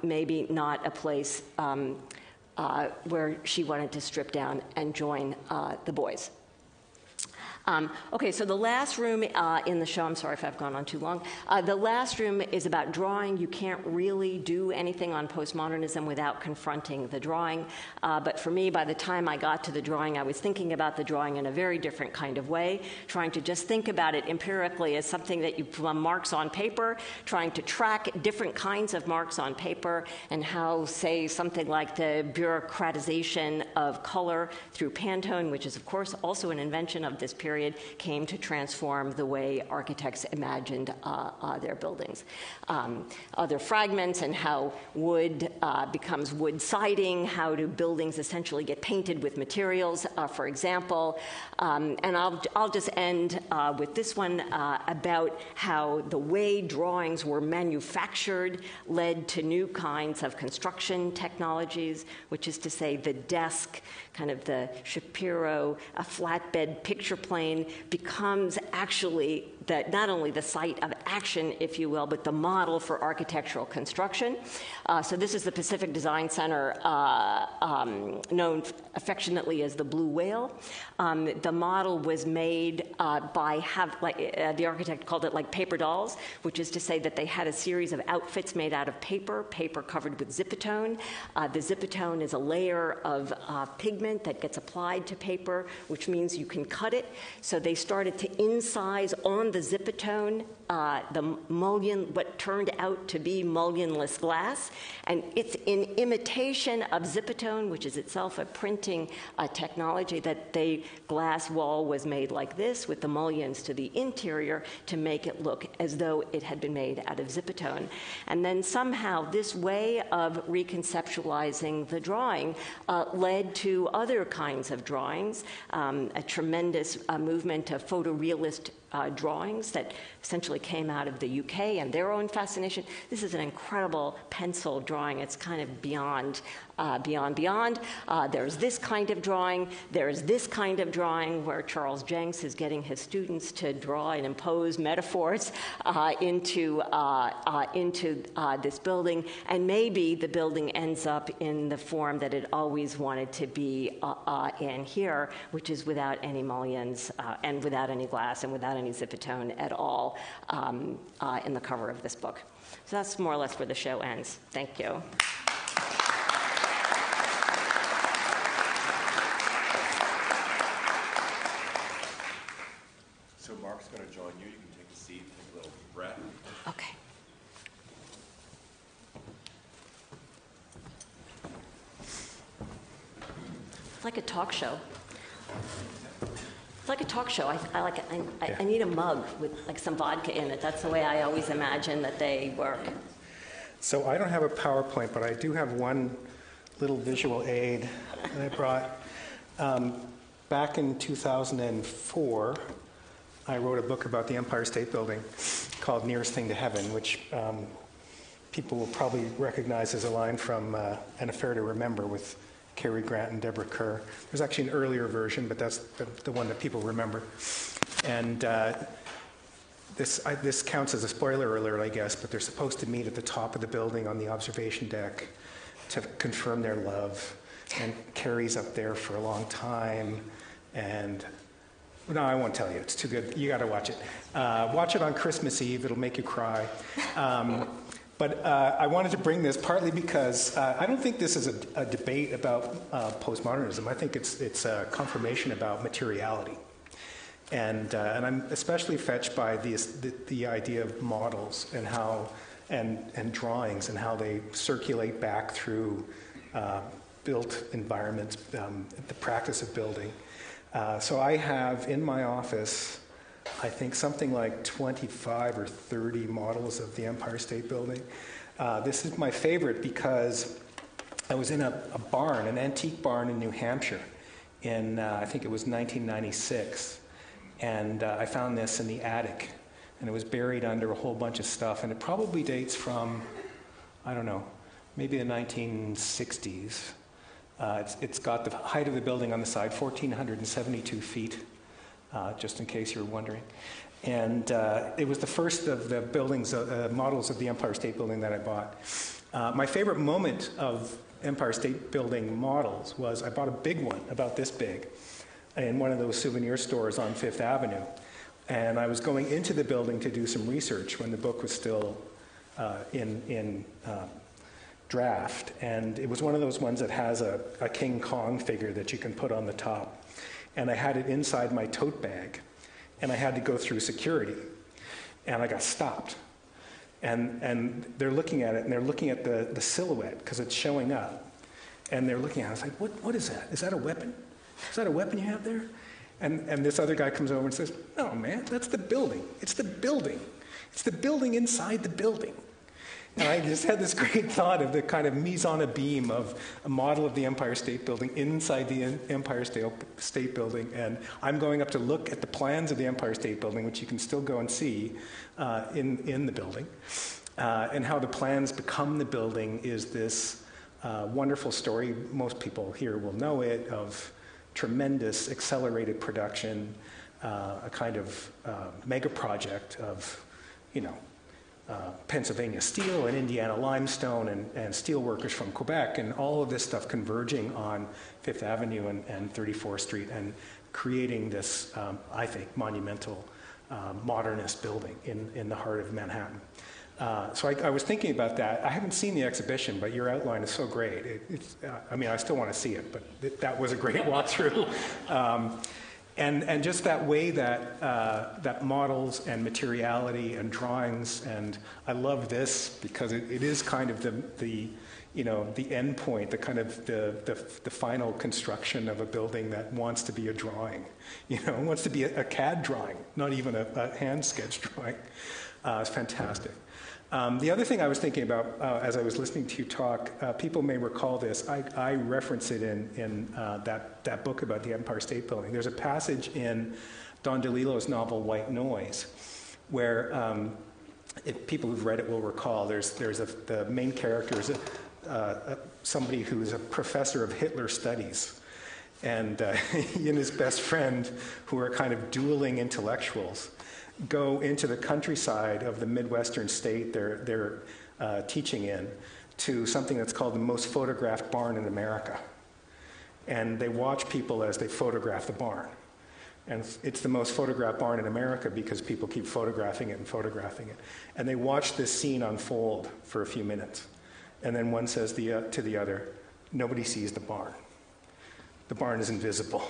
maybe not a place where she wanted to strip down and join the boys. Okay, so the last room in the show, I'm sorry if I've gone on too long, the last room is about drawing. You can't really do anything on postmodernism without confronting the drawing. But for me, by the time I got to the drawing, I was thinking about the drawing in a very different kind of way, trying to just think about it empirically as something that you put marks on paper, trying to track different kinds of marks on paper, and how, say, something like the bureaucratization of color through Pantone, which is, of course, also an invention of this period, came to transform the way architects imagined their buildings. Other fragments, and how wood becomes wood siding, how do buildings essentially get painted with materials, for example. And I'll just end with this one about how the way drawings were manufactured led to new kinds of construction technologies, which is to say the desk, kind of the Shapiro, a flatbed picture plane, becomes actually not only the site of action, if you will, but the model for architectural construction. So this is the Pacific Design Center, known affectionately as the Blue Whale. The model was made by, the architect called it like paper dolls, which is to say that they had a series of outfits made out of paper covered with zipatone. The zipatone is a layer of pigment that gets applied to paper, which means you can cut it. So they started to incise on the zipatone the mullion, what turned out to be mullionless glass. And it's in imitation of zipatone, which is itself a printing technology, that the glass wall was made like this, with the mullions to the interior to make it look as though it had been made out of zipatone. And then somehow this way of reconceptualizing the drawing led to other kinds of drawings, a tremendous movement of photorealist drawings that essentially came out of the UK and their own fascination. This is an incredible pencil drawing. It's kind of beyond. There's this kind of drawing. There's this kind of drawing where Charles Jenks is getting his students to draw and impose metaphors into this building, and maybe the building ends up in the form that it always wanted to be in here, which is without any mullions and without any glass and without any zipatone at all in the cover of this book. So that's more or less where the show ends. Thank you. So Mark's going to join you. You can take a seat, take a little breath. Okay. It's like a talk show. It's like a talk show. I like it. I need a mug with like some vodka in it. That's the way I always imagine that they work. So I don't have a PowerPoint, but I do have one little visual aid that I brought. Back in 2004, I wrote a book about the Empire State Building called Nearest Thing to Heaven, which people will probably recognize as a line from An Affair to Remember with Cary Grant and Deborah Kerr. There's actually an earlier version, but that's the one that people remember. And this counts as a spoiler alert, I guess, but they're supposed to meet at the top of the building on the observation deck to confirm their love. And Cary's up there for a long time. And no, I won't tell you. It's too good. You got to watch it. Watch it on Christmas Eve. It'll make you cry. But I wanted to bring this partly because I don't think this is a debate about postmodernism. I think it's a confirmation about materiality. And I'm especially fetched by the idea of models and how and drawings and how they circulate back through built environments, the practice of building. So I have in my office, I think something like 25 or 30 models of the Empire State Building. This is my favorite because I was in a barn, an antique barn in New Hampshire in, I think it was 1996. And I found this in the attic. And it was buried under a whole bunch of stuff. And it probably dates from, I don't know, maybe the 1960s. It's got the height of the building on the side, 1,472 feet, just in case you were wondering. And it was the first of the buildings, models of the Empire State Building that I bought. My favorite moment of Empire State Building models was I bought a big one, about this big, in one of those souvenir stores on Fifth Avenue. And I was going into the building to do some research when the book was still in draft. And it was one of those ones that has a King Kong figure that you can put on the top. And I had it inside my tote bag. And I had to go through security. And I got stopped. And they're looking at it, and they're looking at the silhouette, because it's showing up. And they're looking at it. I was like, what is that? Is that a weapon? Is that a weapon you have there? And this other guy comes over and says, no, man, that's the building. It's the building. It's the building inside the building. And I just had this great thought of the kind of mise en abîme of a model of the Empire State Building inside the Empire State Building. And I'm going up to look at the plans of the Empire State Building, which you can still go and see in the building. And how the plans become the building is this wonderful story. Most people here will know it, of tremendous accelerated production, a kind of mega project of, Pennsylvania steel and Indiana limestone and steel workers from Quebec, and all of this stuff converging on Fifth Avenue and 34th Street and creating this, I think, monumental modernist building in the heart of Manhattan. So I was thinking about that. I haven't seen the exhibition, but your outline is so great. I still want to see it, but that was a great walkthrough. And just that way that models and materiality and drawings, and I love this because it is kind of the end point, the kind of the final construction of a building that wants to be a drawing, wants to be a CAD drawing, not even a hand sketch drawing. It's fantastic. The other thing I was thinking about as I was listening to you talk, people may recall this. I reference it in that book about the Empire State Building. There's a passage in Don DeLillo's novel White Noise where, if people who've read it will recall, the main character is somebody who's a professor of Hitler studies. And he and his best friend, who are kind of dueling intellectuals, go into the countryside of the Midwestern state they're teaching in, to something that's called the most photographed barn in America. And they watch people as they photograph the barn. And it's the most photographed barn in America because people keep photographing it and photographing it. And they watch this scene unfold for a few minutes. And then one says to the other, nobody sees the barn. The barn is invisible.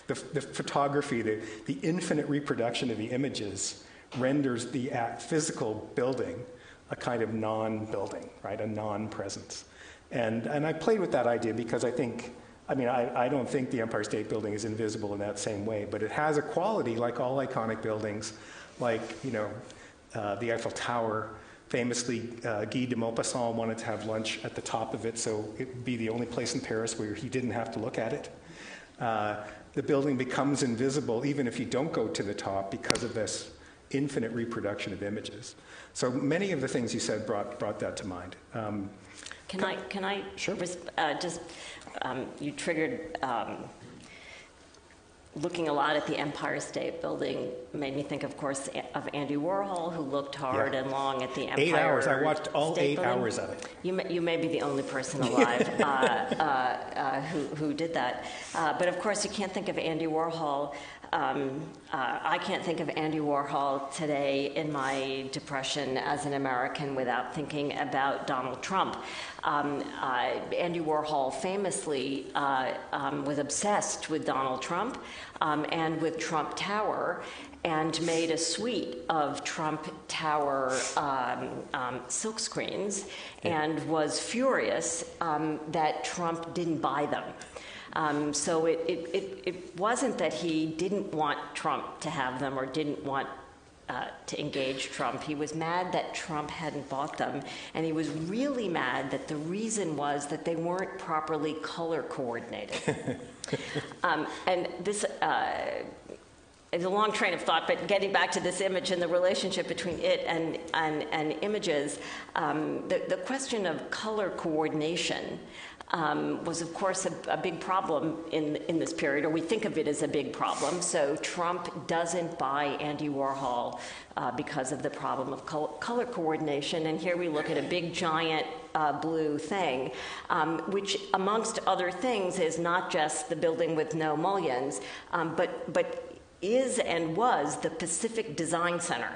The photography, the infinite reproduction of the images renders the physical building a kind of non-building, right? A non-presence. And I played with that idea because I don't think the Empire State Building is invisible in that same way, but it has a quality like all iconic buildings, like, the Eiffel Tower. Famously, Guy de Maupassant wanted to have lunch at the top of it, so it would be the only place in Paris where he didn't have to look at it. The building becomes invisible even if you don't go to the top because of this infinite reproduction of images. So many of the things you said brought that to mind. Can I Sure. You triggered looking a lot at the Empire State Building made me think, of course, of Andy Warhol, who looked hard and long at the Empire 8 hours. I watched all State 8 Building. hours of it. You may be the only person alive who did that. But of course, you can't think of Andy Warhol. I can't think of Andy Warhol today in my depression as an American without thinking about Donald Trump. Andy Warhol famously was obsessed with Donald Trump and with Trump Tower, and made a suite of Trump Tower silk screens, and was furious that Trump didn't buy them. So it wasn't that he didn't want Trump to have them or didn't want to engage Trump. He was mad that Trump hadn't bought them, and he was really mad that the reason was that they weren't properly color coordinated. And this is a long train of thought, but getting back to this image and the relationship between it and images, the question of color coordination was, of course, a big problem in this period, or we think of it as a big problem. So Trump doesn't buy Andy Warhol because of the problem of color coordination. And here we look at a big, giant blue thing, which, amongst other things, is not just the building with no mullions, but is and was the Pacific Design Center.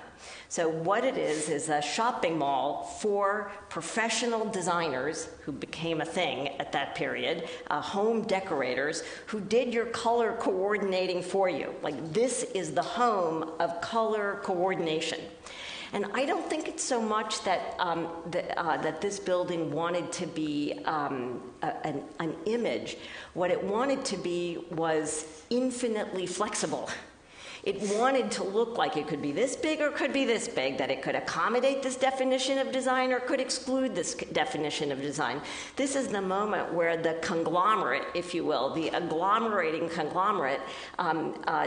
So what it is a shopping mall for professional designers who became a thing at that period, home decorators who did your color coordinating for you. Like, this is the home of color coordination. And I don't think it's so much that that this building wanted to be an image. What it wanted to be was infinitely flexible. It wanted to look like it could be this big or could be this big, that it could accommodate this definition of design or could exclude this definition of design. This is the moment where the conglomerate, if you will, the agglomerating conglomerate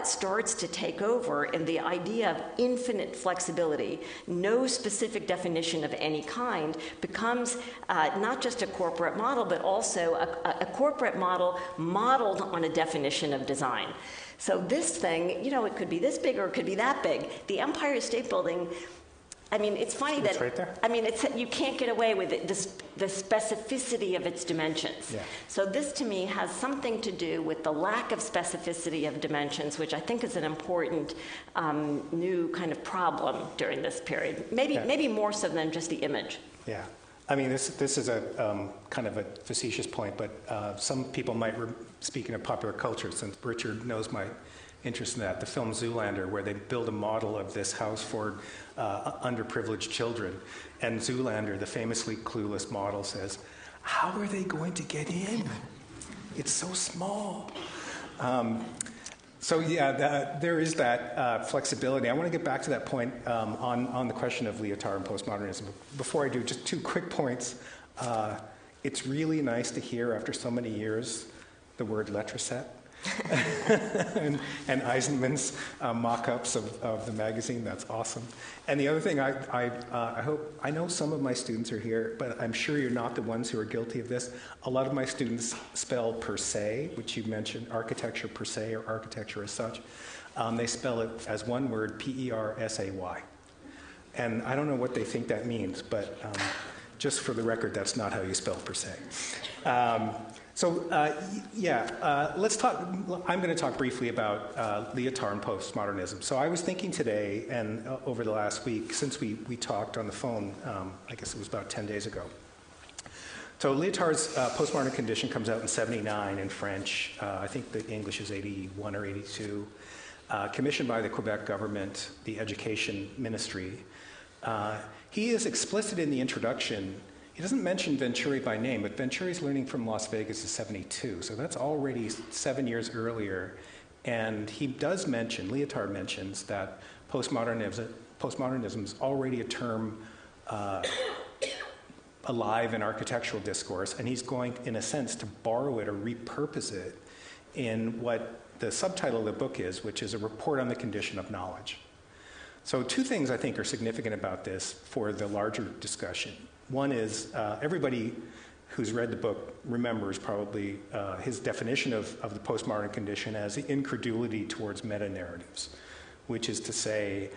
starts to take over, and the idea of infinite flexibility, no specific definition of any kind, becomes not just a corporate model, but also a corporate model modeled on a definition of design. So this thing, it could be this big or it could be that big. The Empire State Building, I mean, it's funny that, right there. I mean, you can't get away with it, the specificity of its dimensions. Yeah. So this, to me, has something to do with the lack of specificity of dimensions, which I think is an important new kind of problem during this period. Maybe more so than just the image. Yeah. I mean, this is a kind of a facetious point, but some people might, speaking of popular culture, since Richard knows my interest in that, the film Zoolander, where they build a model of this house for underprivileged children. And Zoolander, the famously clueless model, says, "How are they going to get in? It's so small." So yeah, there is that flexibility. I want to get back to that point on the question of Lyotard and postmodernism. Before I do, just two quick points. It's really nice to hear, after so many years, the word letraset and Eisenman's mock-ups of the magazine. That's awesome. And the other thing, I know some of my students are here, but I'm sure you're not the ones who are guilty of this. A lot of my students spell per se, which you mentioned, architecture per se or architecture as such. They spell it as one word, P-E-R-S-A-Y. And I don't know what they think that means, but just for the record, that's not how you spell per se. Let's talk. I'm going to talk briefly about Lyotard and postmodernism. So I was thinking today, and over the last week, since we talked on the phone, I guess it was about 10 days ago. So Lyotard's Postmodern Condition comes out in '79 in French. I think the English is '81 or '82. Commissioned by the Quebec government, the Education Ministry. He is explicit in the introduction. He doesn't mention Venturi by name, but Venturi's Learning from Las Vegas is '72, so that's already 7 years earlier. And he does mention, Lyotard mentions, that postmodernism is already a term alive in architectural discourse, and he's going, in a sense, to borrow it or repurpose it in what the subtitle of the book is, which is a report on the condition of knowledge. So two things I think are significant about this for the larger discussion. One is everybody who's read the book remembers probably his definition of the postmodern condition as the incredulity towards meta-narratives, which is to say,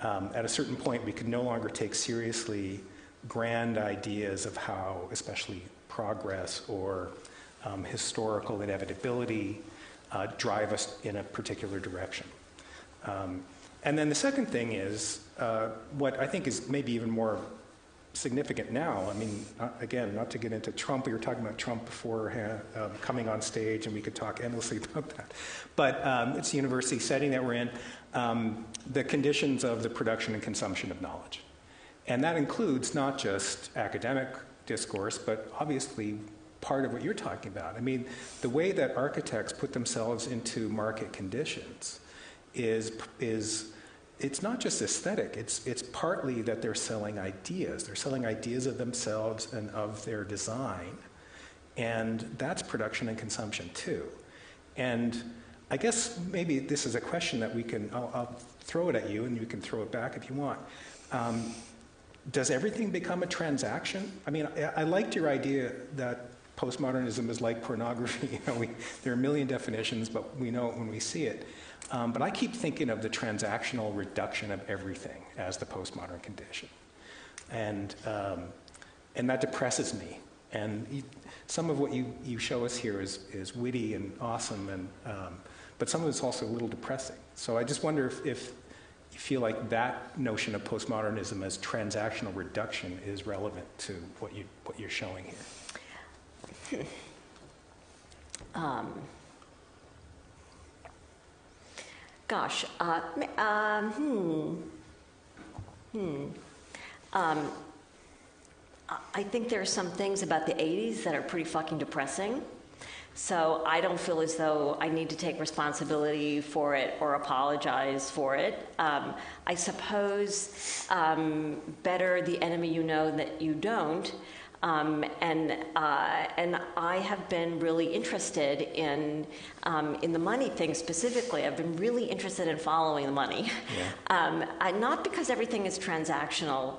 at a certain point, we could no longer take seriously grand ideas of how, especially progress or historical inevitability, drive us in a particular direction. And then the second thing is what I think is maybe even more significant now. I mean, again, not to get into Trump. We were talking about Trump before coming on stage, and we could talk endlessly about that. But it's the university setting that we're in, the conditions of the production and consumption of knowledge. And that includes not just academic discourse, but obviously part of what you're talking about. I mean, the way that architects put themselves into market conditions is it's not just aesthetic. It's partly that they're selling ideas. They're selling ideas of themselves and of their design, and that's production and consumption too. And I guess maybe this is a question that I'll throw it at you, and you can throw it back if you want. Does everything become a transaction? I mean, I liked your idea that postmodernism is like pornography. There are a million definitions, but we know it when we see it. But I keep thinking of the transactional reduction of everything as the postmodern condition. And that depresses me. And some of what you show us here is witty and awesome, but some of it's also a little depressing. So I just wonder if you feel like that notion of postmodernism as transactional reduction is relevant to what you're showing here. Gosh, I think there are some things about the 80s that are pretty fucking depressing. So I don't feel as though I need to take responsibility for it or apologize for it. I suppose better the enemy you know that you don't. And I have been really interested in the money thing specifically. I've been really interested in following the money. Yeah. Not because everything is transactional,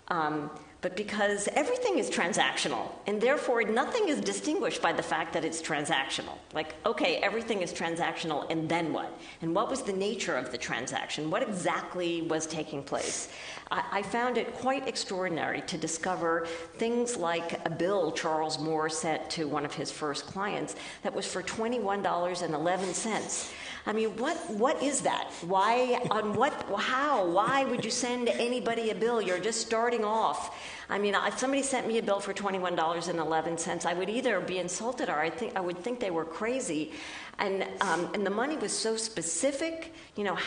but because everything is transactional, and therefore nothing is distinguished by the fact that it's transactional. Like, okay, everything is transactional, and then what? And what was the nature of the transaction? What exactly was taking place? I found it quite extraordinary to discover things like a bill Charles Moore sent to one of his first clients that was for $21.11. I mean, what is that? Why, on what, how, why would you send anybody a bill? You're just starting off. I mean, if somebody sent me a bill for $21.11, I would either be insulted or I would think they were crazy. And the money was so specific. You know,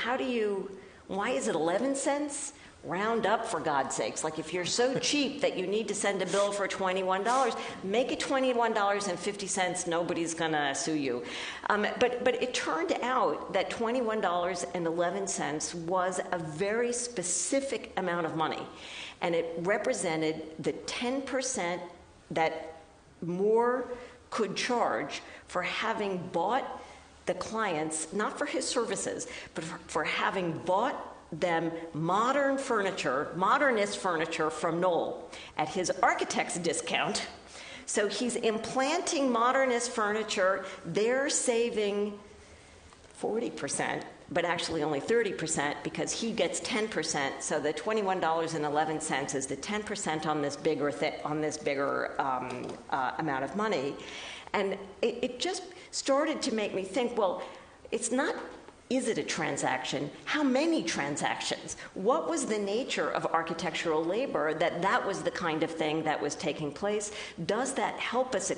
why is it 11 cents? Round up, for God's sakes. Like, if you're so cheap that you need to send a bill for $21, make it $21.50. Nobody's going to sue you. But it turned out that $21.11 was a very specific amount of money. And it represented the 10% that Moore could charge for having bought the clients, not for his services, but for having bought them modernist furniture from Knoll at his architect's discount. So he's implanting modernist furniture. They're saving 40%, but actually only 30% because he gets 10%. So the $21.11 is the 10% on this bigger amount of money. And it just started to make me think, well, it's not, is it a transaction? How many transactions? What was the nature of architectural labor that was the kind of thing that was taking place? Does that help us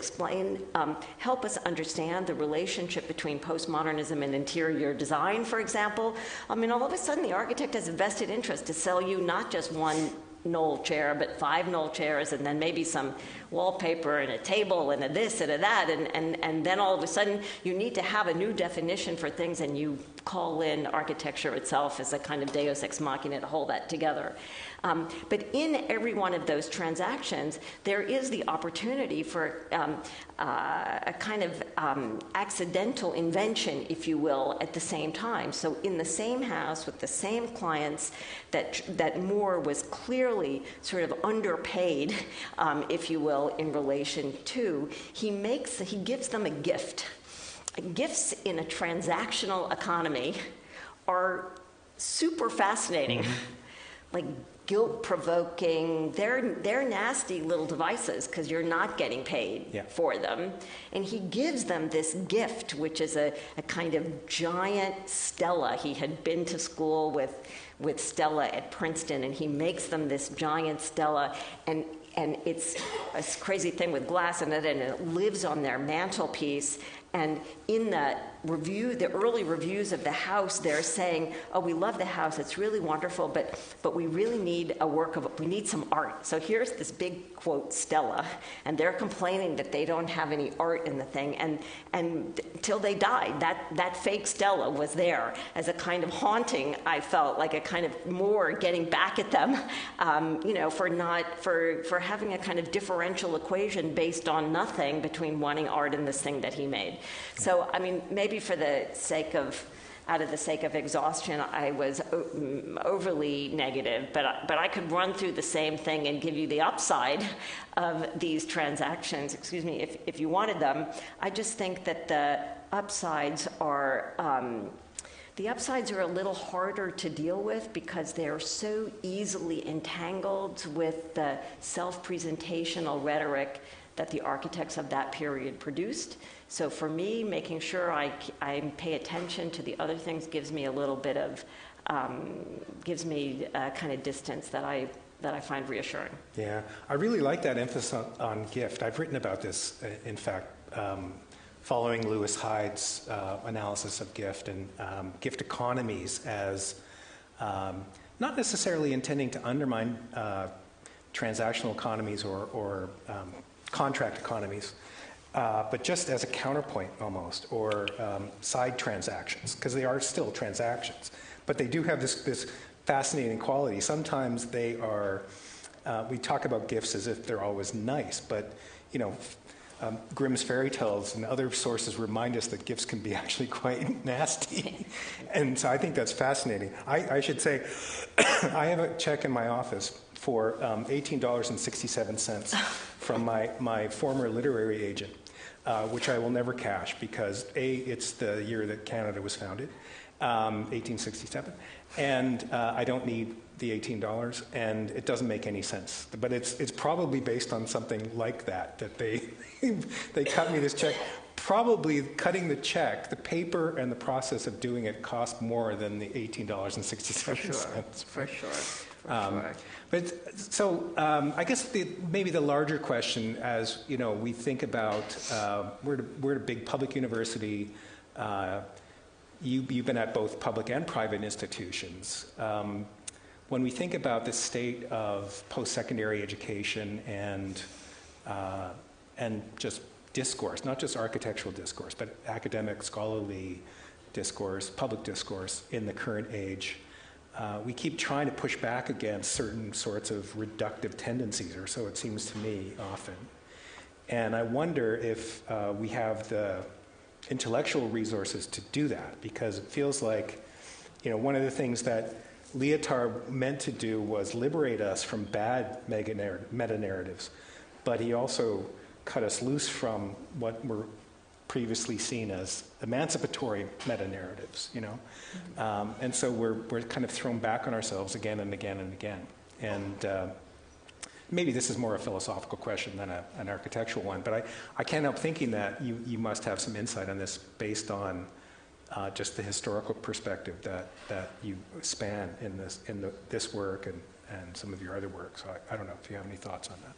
help us understand the relationship between postmodernism and interior design, for example? I mean, all of a sudden the architect has a vested interest to sell you not just one Knoll chair, but 5 Knoll chairs, and then maybe some wallpaper and a table and a this and a that, and then all of a sudden you need to have a new definition for things, and you call in architecture itself as a kind of deus ex machina to hold that together. But in every one of those transactions, there is the opportunity for a kind of accidental invention, if you will, at the same time. So in the same house with the same clients that Moore was clearly sort of underpaid, if you will, in relation to, he gives them a gift. Gifts in a transactional economy are super fascinating. Like guilt-provoking. They're nasty little devices because you're not getting paid for them. And he gives them this gift, which is a kind of giant Stella. He had been to school with Stella at Princeton, and he makes them this giant Stella. And it's a crazy thing with glass in it, and it lives on their mantelpiece. And in the review, the early reviews of the house, they're saying, oh, we love the house, it's really wonderful, but we really need we need some art. So here's this big quote, Stella, and they're complaining that they don't have any art in the thing. And till they died, that fake Stella was there as a kind of haunting, I felt, like a kind of more getting back at them, for having a kind of differential equation based on nothing between wanting art and this thing that he made. So, I mean, maybe out of the sake of exhaustion, I was overly negative, but I could run through the same thing and give you the upside of these transactions, if you wanted them. I just think that the upsides are a little harder to deal with because they're so easily entangled with the self-presentational rhetoric that the architects of that period produced. So for me, making sure I pay attention to the other things gives me a little bit of, gives me a kind of distance that I find reassuring. Yeah, I really like that emphasis on gift. I've written about this, in fact, following Lewis Hyde's analysis of gift and gift economies as not necessarily intending to undermine transactional economies or contract economies, but just as a counterpoint almost, or side transactions, because they are still transactions. But they do have this fascinating quality. Sometimes they are, we talk about gifts as if they're always nice, but Grimm's fairy tales and other sources remind us that gifts can be actually quite nasty. And so I think that's fascinating. I should say, I have a check in my office for $18.67 from my former literary agent, which I will never cash because it's the year that Canada was founded, 1867, and I don't need the $18, and it doesn't make any sense. But it's probably based on something like that they cut me this check. Probably cutting the check, the paper and the process of doing it cost more than the $18.67. For sure. But so I guess maybe the larger question, as we think about we're a big public university. You've been at both public and private institutions. When we think about the state of post-secondary education and just discourse, not just architectural discourse, but academic, scholarly discourse, public discourse in the current age, we keep trying to push back against certain sorts of reductive tendencies, or so it seems to me often. And I wonder if we have the intellectual resources to do that, because it feels like, one of the things that Lyotard meant to do was liberate us from bad meta-narratives, but he also cut us loose from what were previously seen as emancipatory meta-narratives, and so we're kind of thrown back on ourselves again and again and again. And maybe this is more a philosophical question than an architectural one, but I can't help thinking that you must have some insight on this based on just the historical perspective that you span in this work and some of your other work. So I don't know if you have any thoughts on that.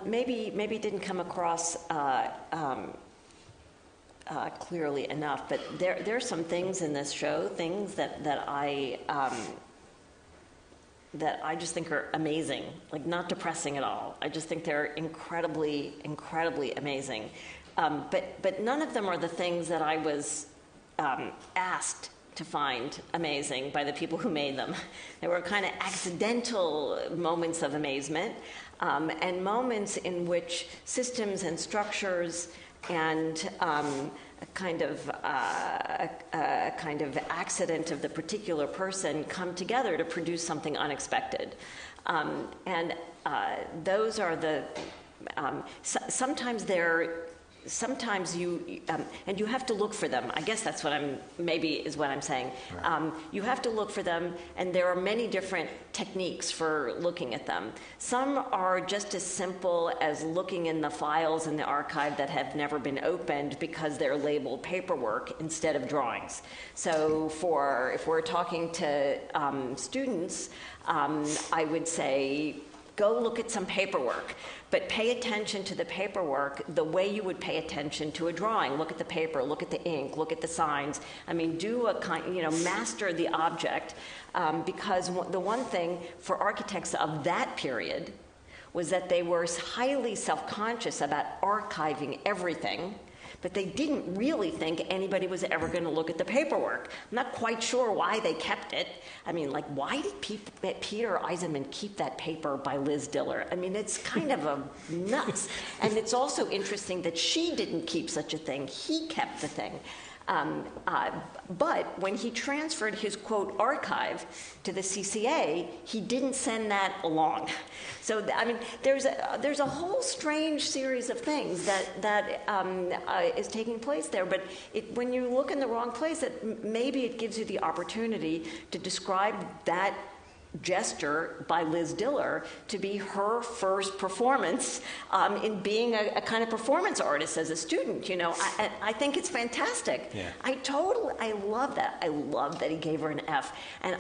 Maybe it didn't come across clearly enough, but there's some things in this show, things that I just think are amazing, like not depressing at all. I just think they're incredibly, incredibly amazing. But none of them are the things that I was asked to find amazing by the people who made them. They were kind of accidental moments of amazement, and moments in which systems and structures and a kind of accident of the particular person come together to produce something unexpected. And those are the sometimes you and you have to look for them. I guess that's what I'm saying. Right. You have to look for them, and there are many different techniques for looking at them. Some are just as simple as looking in the files in the archive that have never been opened because they're labeled paperwork instead of drawings. So if we're talking to students, I would say go look at some paperwork, but pay attention to the paperwork the way you would pay attention to a drawing. Look at the paper, look at the ink, look at the signs. I mean, do a kind, master the object, because the one thing for architects of that period was that they were highly self-conscious about archiving everything, but they didn't really think anybody was ever going to look at the paperwork. I'm not quite sure why they kept it. I mean, like, why did Peter Eisenman keep that paper by Liz Diller? I mean, it's kind of a nuts. And it's also interesting that she didn't keep such a thing. He kept the thing. But when he transferred his, quote, archive to the CCA, he didn't send that along. So, I mean, there's a whole strange series of things that is taking place there. But when you look in the wrong place, maybe it gives you the opportunity to describe that gesture by Liz Diller to be her first performance in being a kind of performance artist as a student. I think it's fantastic. Yeah. I love that. I love that he gave her an F. And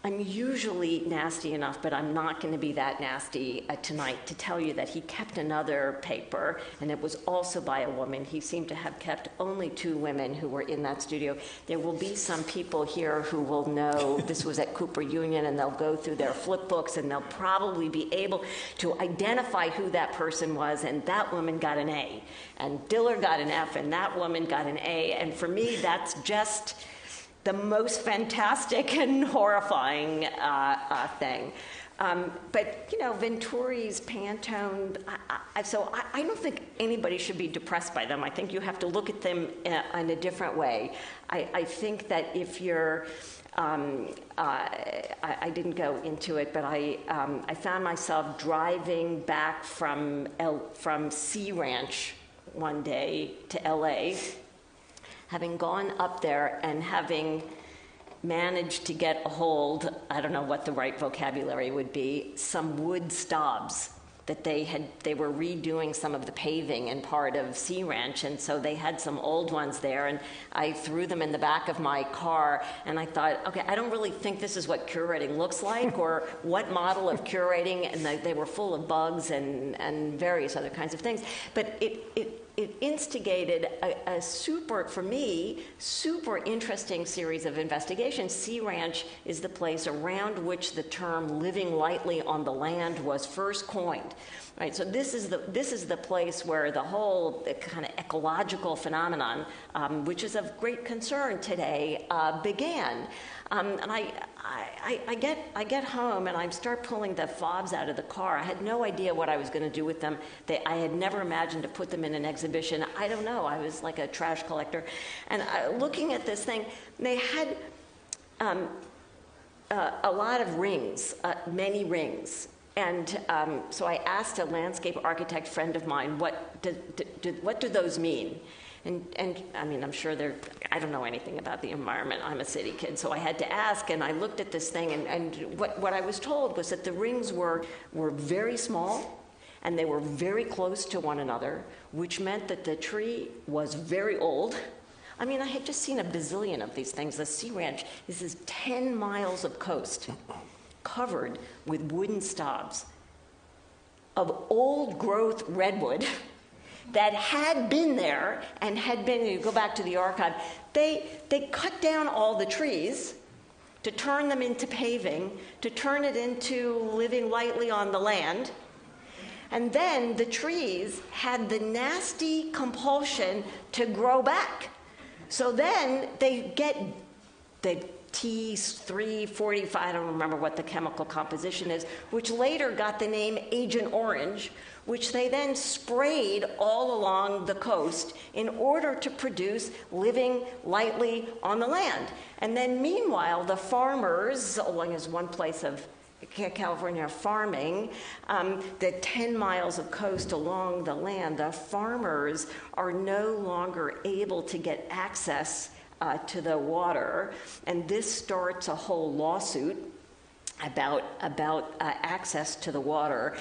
I'm usually nasty enough, but I'm not going to be that nasty tonight to tell you that he kept another paper, and it was also by a woman. He seemed to have kept only 2 women who were in that studio. There will be some people here who will know this was at Cooper Union, and they'll go through their flip books, and they'll probably be able to identify who that person was, and that woman got an A. And Diller got an F, and that woman got an A. And for me, that's just the most fantastic and horrifying thing. But, Venturi's Pantone, so I don't think anybody should be depressed by them. I think you have to look at them in a different way. I think that if you're, I didn't go into it, but I found myself driving back from Sea Ranch one day to LA, having gone up there and having managed to get a hold, I don't know what the right vocabulary would be, some wood stobs that they were redoing some of the paving in part of Sea Ranch, and so they had some old ones there, and I threw them in the back of my car, and I thought, okay, I don't really think this is what curating looks like, or what model of curating, and they were full of bugs and various other kinds of things, but it instigated a super interesting series of investigations. Sea Ranch is the place around which the term living lightly on the land was first coined. Right, so this is the place where the whole kind of ecological phenomenon, which is of great concern today, began. And I get home and I start pulling the fobs out of the car. I had no idea what I was going to do with them. I had never imagined to put them in an exhibition. I don't know. I was like a trash collector. And looking at this thing, they had a lot of rings, many rings. And so I asked a landscape architect friend of mine, what do those mean? And I mean, I'm sure I don't know anything about the environment. I'm a city kid, so I had to ask, and I looked at this thing, and what I was told was that the rings were very small, and they were very close to one another, which meant that the tree was very old. I mean, I had just seen a bazillion of these things. The Sea Ranch, this is 10 miles of coast covered with wooden stobs of old-growth redwood that had been there and had been, you go back to the archive, they cut down all the trees to turn them into paving, to turn it into living lightly on the land. And then the trees had the nasty compulsion to grow back. So then they get the T345, I don't remember what the chemical composition is, which later got the name Agent Orange, which they then sprayed all along the coast in order to produce living lightly on the land. And then meanwhile, the farmers, along as one place of California farming, the 10 miles of coast along the land, the farmers are no longer able to get access to the water, and this starts a whole lawsuit about access to the water.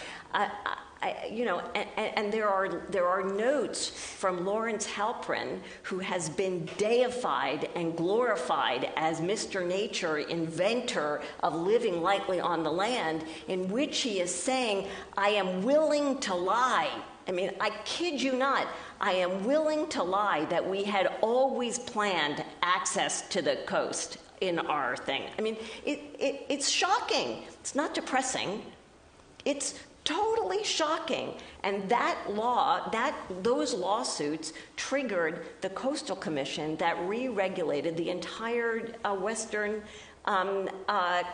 and there are notes from Lawrence Halprin, who has been deified and glorified as Mr. Nature, inventor of living lightly on the land, in which he is saying, I am willing to lie. I mean, I kid you not, I am willing to lie that we had always planned access to the coast in our thing. I mean, it's shocking. It's not depressing. It's totally shocking. And those lawsuits triggered the Coastal Commission that re-regulated the entire western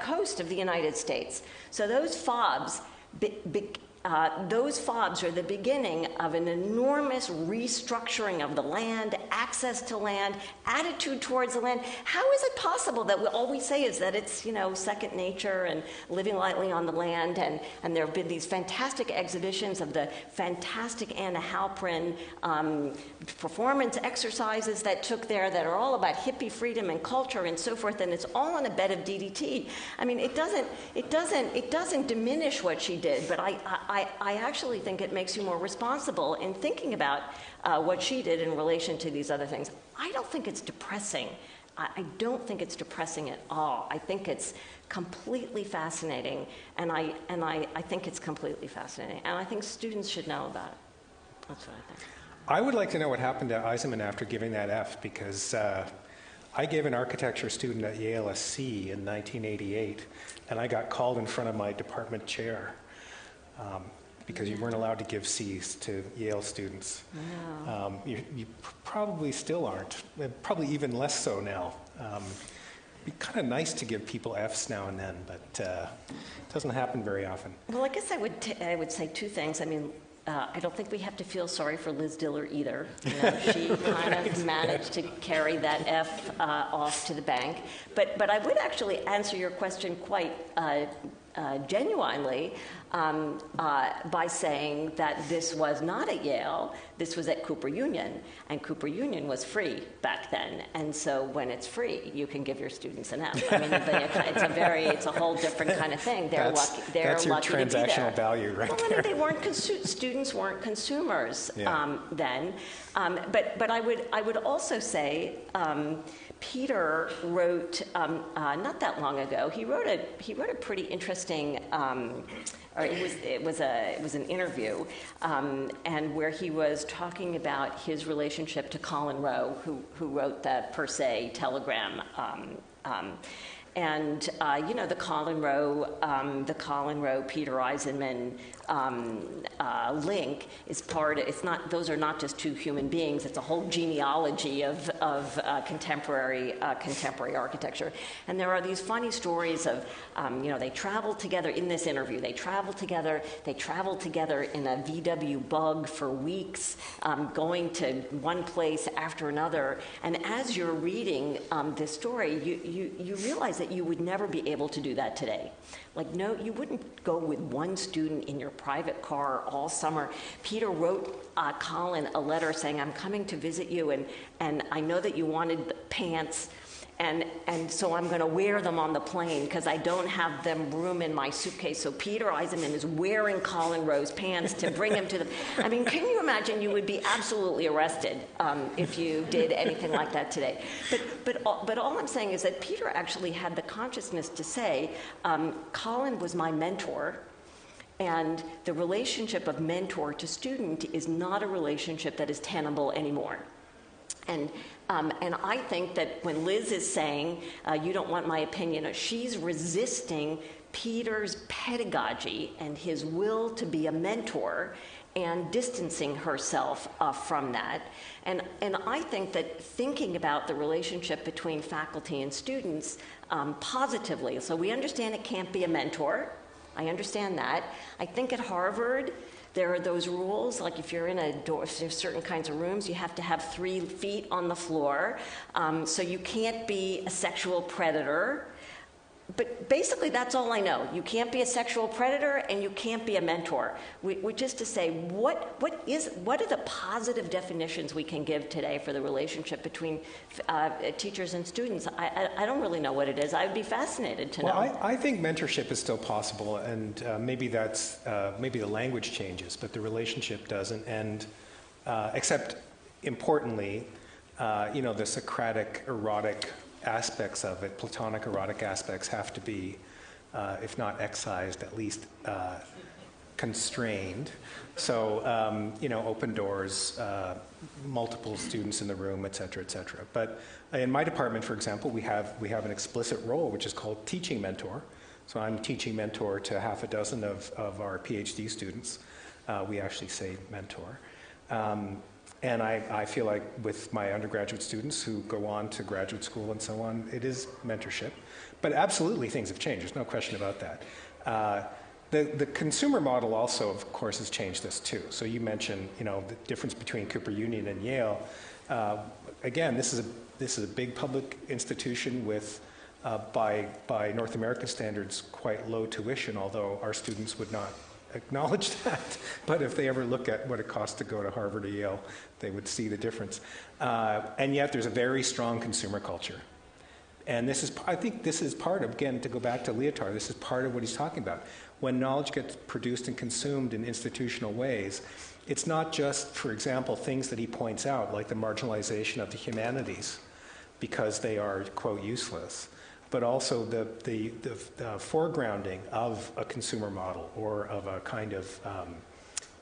coast of the United States. So those FOBs are the beginning of an enormous restructuring of the land, access to land, attitude towards the land. How is it possible that all we say is that it's, second nature and living lightly on the land, and there have been these fantastic exhibitions of the fantastic Anna Halprin performance exercises that took there that are all about hippie freedom and culture and so forth, and it's all on a bed of DDT. I mean, it doesn't diminish what she did, but I actually think it makes you more responsible in thinking about what she did in relation to these other things. I don't think it's depressing. I don't think it's depressing at all. I think it's completely fascinating, and I think it's completely fascinating, and I think students should know about it. That's what I think. I would like to know what happened to Eisenman after giving that F, because I gave an architecture student at Yale a C in 1988, and I got called in front of my department chair. Because you weren't allowed to give C's to Yale students. No. You probably still aren't, probably even less so now. It'd be kind of nice to give people F's now and then, but it doesn't happen very often. Well, I guess I would say two things. I mean, I don't think we have to feel sorry for Liz Diller either. She kind of managed to carry that F off to the bank. But I would actually answer your question quite genuinely by saying that this was not at Yale, this was at Cooper Union, and Cooper Union was free back then, and so when it's free, you can give your students an F. I mean, it's a whole different kind of thing. That's your transactional value right there. I mean, students weren't consumers then, but I would also say. Peter wrote not that long ago. He wrote a pretty interesting. It was an interview, and where he was talking about his relationship to Colin Rowe, who wrote the Per Se telegram. And the Colin Rowe, Peter Eisenman link is part. Those are not just two human beings. It's a whole genealogy of contemporary architecture. And there are these funny stories of they traveled together in this interview. They traveled together in a VW Bug for weeks, going to one place after another. And as you're reading this story, you realize that you would never be able to do that today. Like, no, you wouldn't go with one student in your private car all summer. Peter wrote Colin a letter saying, I'm coming to visit you, and I know that you wanted the pants, and so I'm going to wear them on the plane because I don't have them room in my suitcase. So Peter Eisenman is wearing Colin Rowe's pants to bring him to the... I mean, can you imagine? You would be absolutely arrested if you did anything like that today. But all I'm saying is that Peter actually had the consciousness to say, Colin was my mentor, and the relationship of mentor to student is not a relationship that is tenable anymore. And I think that when Liz is saying, you don't want my opinion, she's resisting Peter's pedagogy and his will to be a mentor and distancing herself from that. And I think that thinking about the relationship between faculty and students positively, so we understand it can't be a mentor. I understand that. I think at Harvard, there are those rules, like if you're in a door, if there's certain kinds of rooms, you have to have 3 feet on the floor. So you can't be a sexual predator. But basically, that's all I know. You can't be a sexual predator, and you can't be a mentor. Which is to say, what are the positive definitions we can give today for the relationship between teachers and students? I don't really know what it is. I would be fascinated to know. Well, I think mentorship is still possible, and maybe maybe the language changes, but the relationship doesn't. And except importantly, the Socratic erotic aspects of it, Platonic erotic aspects, have to be, if not excised, at least constrained. So, open doors, multiple students in the room, et cetera, et cetera. But in my department, for example, we have an explicit role, which is called teaching mentor. So I'm teaching mentor to half a dozen of our PhD students. We actually say mentor. And I feel like with my undergraduate students who go on to graduate school and so on, it is mentorship. But absolutely things have changed. There's no question about that. The consumer model also, of course, has changed this too. So you mentioned, the difference between Cooper Union and Yale. Again, this is a big public institution with, by North American standards, quite low tuition, although our students would not acknowledge that. But if they ever look at what it costs to go to Harvard or Yale, they would see the difference. And yet there's a very strong consumer culture. And I think this is part of, again, to go back to Lyotard, this is part of what he's talking about. When knowledge gets produced and consumed in institutional ways, it's not just, for example, things that he points out, like the marginalization of the humanities, because they are, quote, useless, but also the foregrounding of a consumer model or of a kind of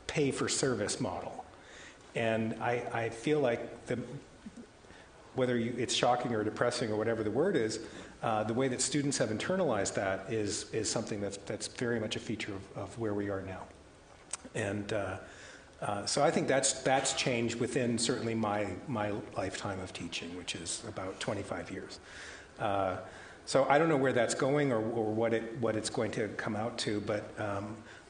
pay-for-service model. And I feel like whether it's shocking or depressing or whatever the word is, the way that students have internalized that is something that's very much a feature of where we are now. And so I think that's changed within certainly my lifetime of teaching, which is about 25 years. So I don't know where that's going or what it's going to come out to, but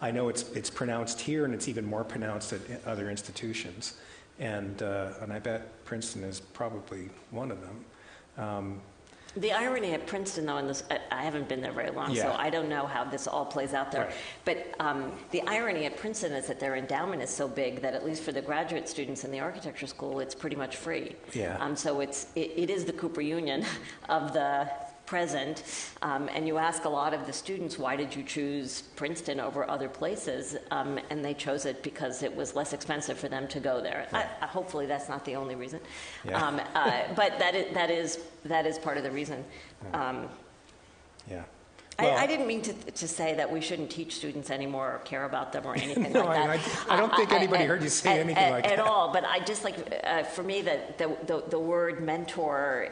I know it's pronounced here, and it's even more pronounced at other institutions. And I bet Princeton is probably one of them. The irony at Princeton, though, I haven't been there very long, so I don't know how this all plays out there. Right. But the irony at Princeton is that their endowment is so big that at least for the graduate students in the architecture school, it's pretty much free. Yeah. So it is the Cooper Union of the present, and you ask a lot of the students, why did you choose Princeton over other places? And they chose it because it was less expensive for them to go there. Right. Hopefully that's not the only reason. Yeah. But that is part of the reason. Yeah. Well, I didn't mean to say that we shouldn't teach students anymore or care about them or anything like that. I don't think anybody heard you say anything like that. At all, but I just for me, the word mentor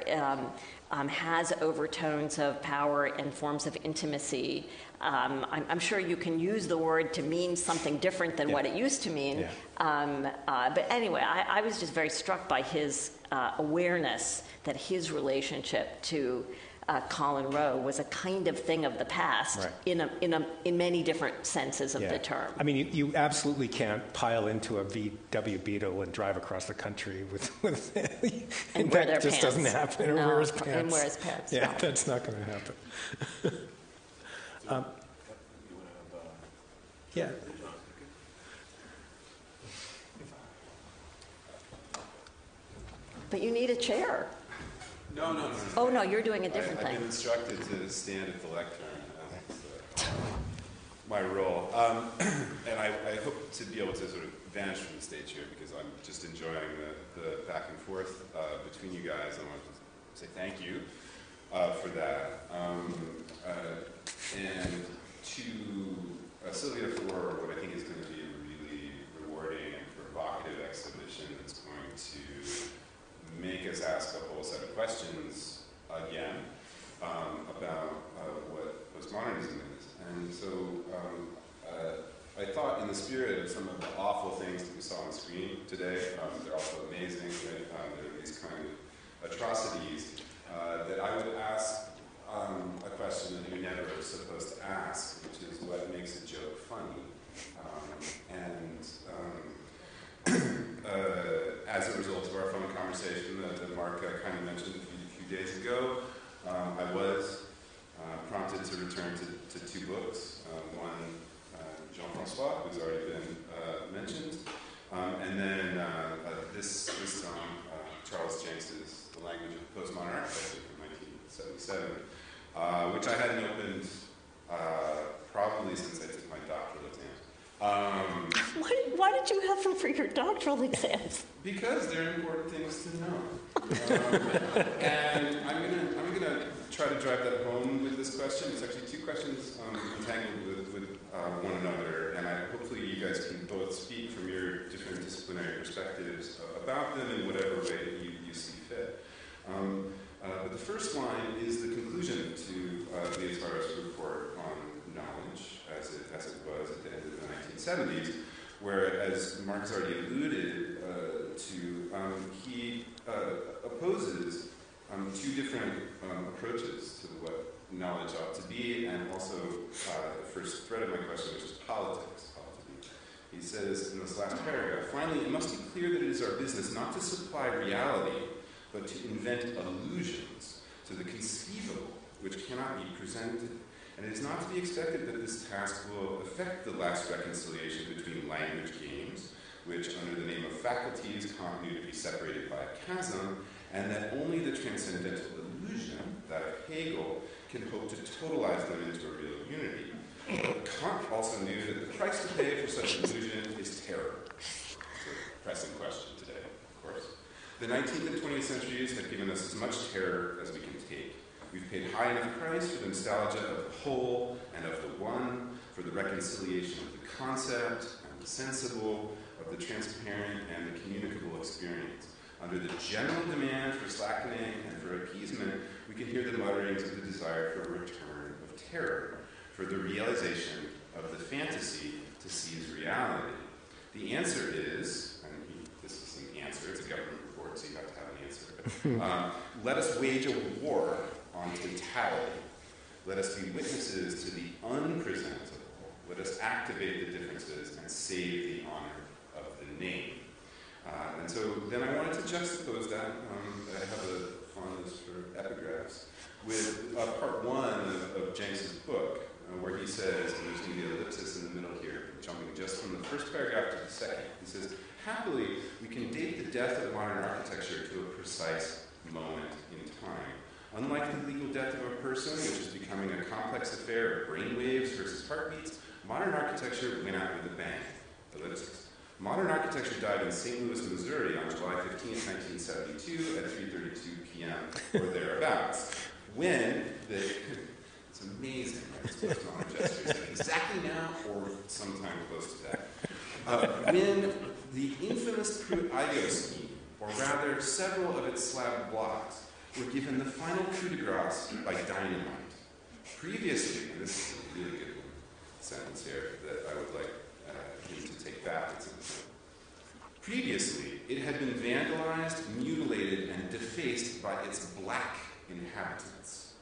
has overtones of power and forms of intimacy. I'm sure you can use the word to mean something different than what it used to mean. Yeah. But anyway, I was just very struck by his awareness that his relationship to Colin Rowe was a kind of thing of the past, right, in many different senses of the term. I mean, you absolutely can't pile into a VW Beetle and drive across the country with and wear their just pants. Doesn't happen. No, or wear his pants. And wear his pants. Yeah, no. That's not going to happen. Yeah. But you need a chair. No. Oh, no, you're doing a different thing. I've been instructed to stand at the lectern. That's my role. And I hope to be able to sort of vanish from the stage here because I'm just enjoying the back and forth between you guys. I want to say thank you for that. And to Sylvia for what I think is going to be a really rewarding and provocative exhibition that's going to make us ask a whole set of questions again about what postmodernism is. And so I thought in the spirit of some of the awful things that we saw on the screen today, they're also amazing, right? There are these kind of atrocities, that I would ask a question that you're never supposed to ask, which is what makes a joke funny? As a result of our phone conversation that Mark kind of mentioned a few days ago, I was prompted return to two books. One, Jean-Francois, who's already been mentioned, and then this Charles Jenks's The Language of Postmodern Architecture from 1977, which I hadn't opened probably since I took my doctoral exams. Why did you have them for your doctoral exams? Because they're important things to know. And I'm gonna try to drive that home with this question. It's actually two questions entangled with one another, and hopefully you guys can both speak from your different disciplinary perspectives about them in whatever way that you see fit. But the first line is the conclusion to Lyotard's report on knowledge, as it was at the end of the 1970s, where, as Mark has already alluded to, he opposes two different approaches to what knowledge ought to be, and also the first thread of my question, which is politics ought to be. He says in this last paragraph, finally, it must be clear that it is our business not to supply reality, but to invent illusions to the conceivable, which cannot be presented. And it is not to be expected that this task will affect the last reconciliation between language games, which under the name of faculties continue to be separated by a chasm, and that only the transcendental illusion, that of Hegel, can hope to totalize them into a real unity. But Kant also knew that the price to pay for such illusion is terror. It's a pressing question today, of course. The 19th and 20th centuries have given us as much terror as we can take. We've paid high enough price for the nostalgia of the whole and of the one, for the reconciliation of the concept and the sensible, of the transparent and the communicable experience. Under the general demand for slackening and for appeasement, we can hear the mutterings of the desire for a return of terror, for the realization of the fantasy to seize reality. The answer is, and this is an answer, it's a government report, so you have to have an answer. Let us wage a war on totality. Let us be witnesses to the unpresentable. Let us activate the differences and save the honor of the name. And so then I wanted to juxtapose that. I have a fondness for epigraphs with part one of Jenks's book, where he says, and there's going to be an ellipsis in the middle here, jumping just from the first paragraph to the second. He says, happily, we can date the death of modern architecture to a precise moment in time. Unlike the legal death of a person, which is becoming a complex affair of brainwaves versus heartbeats, modern architecture went out with a bang. Ellipsis. Modern architecture died in St. Louis, Missouri on July 15, 1972 at 3:32 p.m. or thereabouts. When the... It's amazing, right? It's postmodern gestures. Like exactly now or sometime close to that. When the infamous Pruitt-Igoe scheme, or rather several of its slab blocks, were given the final coup de grace by dynamite. Previously, and this is a really good sentence here that I would like him to take back. Previously, it had been vandalized, mutilated, and defaced by its black inhabitants.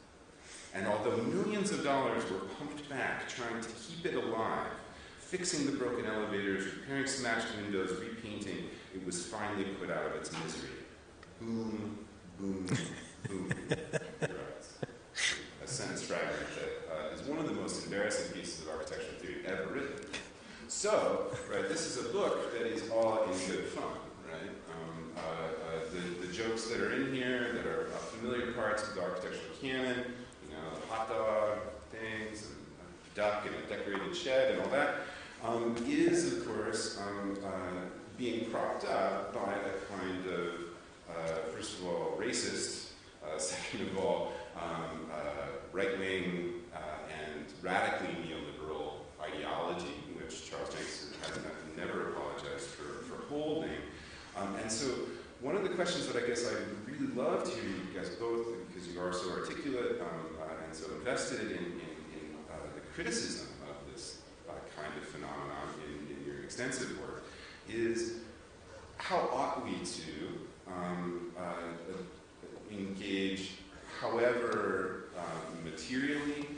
And although millions of dollars were pumped back trying to keep it alive, fixing the broken elevators, repairing smashed windows, repainting, it was finally put out of its misery. Boom, boom, boom. A sentence fragment that is one of the most embarrassing pieces of architectural theory ever written. So, right, this is a book that is all in good fun, right? The jokes that are in here, that are familiar parts of the architectural canon, you know, the hot dog things, and a duck and a decorated shed and all that, is, of course, being propped up by a kind of, first of all, racist, second of all, right-wing and radically neoliberal ideology, which Charles Jenks has never apologized for holding. And so one of the questions that I guess I would really love to hear you guys both, because you are so articulate and so invested in the criticism of this kind of phenomenon in your extensive work, is how ought we to engage, however materially,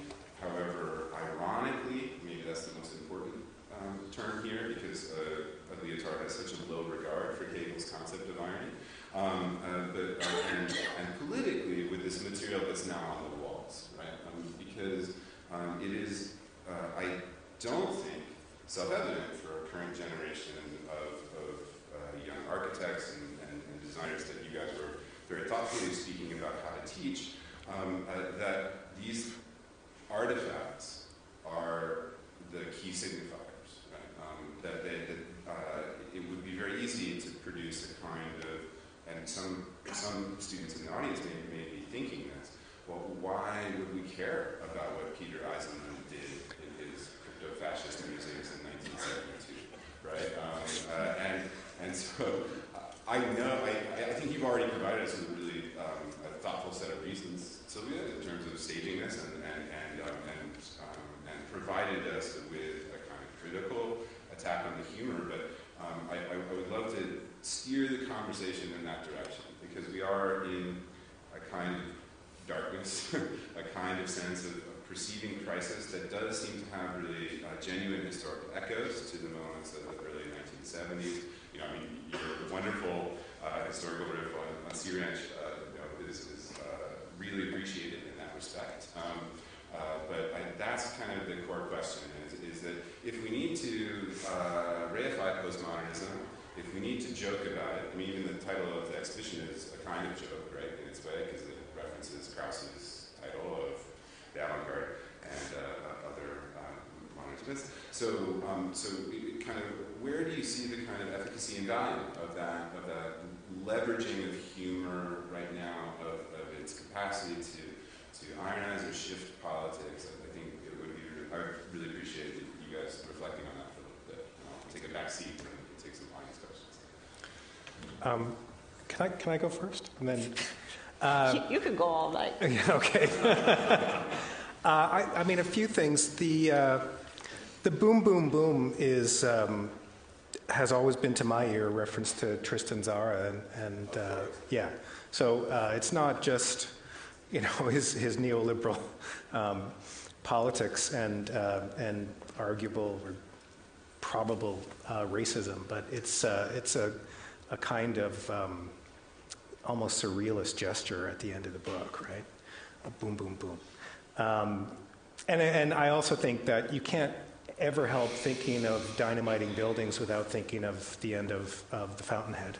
however ironically, maybe that's the most important term here, because Lyotard has such a low regard for Hegel's concept of irony, and politically with this material that's now on the walls, right? Because it is, I don't think, self-evident for a current generation of young architects and designers that you guys were very thoughtfully speaking about how to teach, that these artifacts are the key signifiers, right? That it would be very easy to produce a kind of, and some students in the audience may be thinking this, well, why would we care about what Peter Eisenman did in his crypto-fascist musings in 1972, right? And so I think you've already provided us with a really a thoughtful set of reasons, Sylvia, in terms of staging this and provided us with a kind of critical attack on the humor, but I would love to steer the conversation in that direction, because we are in a kind of darkness, a kind of sense of perceiving crisis that does seem to have really genuine historical echoes to the moments of the early 1970s. You know, I mean, your wonderful historical riff on Sea Ranch is really appreciated in that respect. But that's kind of the core question, is that if we need to reify postmodernism, if we need to joke about it, I mean, even the title of the exhibition is a kind of joke, right, in its way, because it references Krauss's title of the avant-garde and other modernists. So it kind of, where do you see the kind of efficacy and value of that leveraging of humor right now, of its capacity to ironize or shift politics? I think it would be, I would really appreciate you guys reflecting on that for a little bit. I'll take a back seat and take some audience questions. Can I go first? And then You could go all night. okay. I mean, a few things. The boom, boom, boom is has always been to my ear a reference to Tristan Tzara, and yeah. So it's not just his neoliberal politics and arguable or probable racism, but it's a kind of almost surrealist gesture at the end of the book, right? A boom, boom, boom. And I also think that you can't ever help thinking of dynamiting buildings without thinking of the end of the Fountainhead.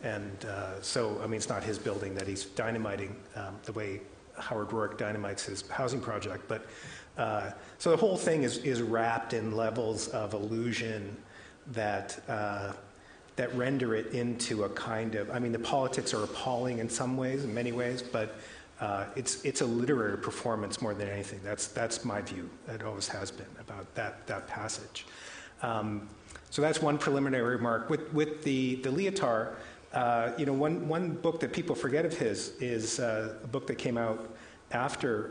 And so, I mean, it's not his building that he's dynamiting the way Howard Roark dynamites his housing project. But so the whole thing is wrapped in levels of illusion that render it into a kind of, I mean, the politics are appalling in some ways, in many ways, but it's a literary performance more than anything. That's my view. It always has been about that passage. So that's one preliminary remark. With the Lyotard, one book that people forget of his is a book that came out after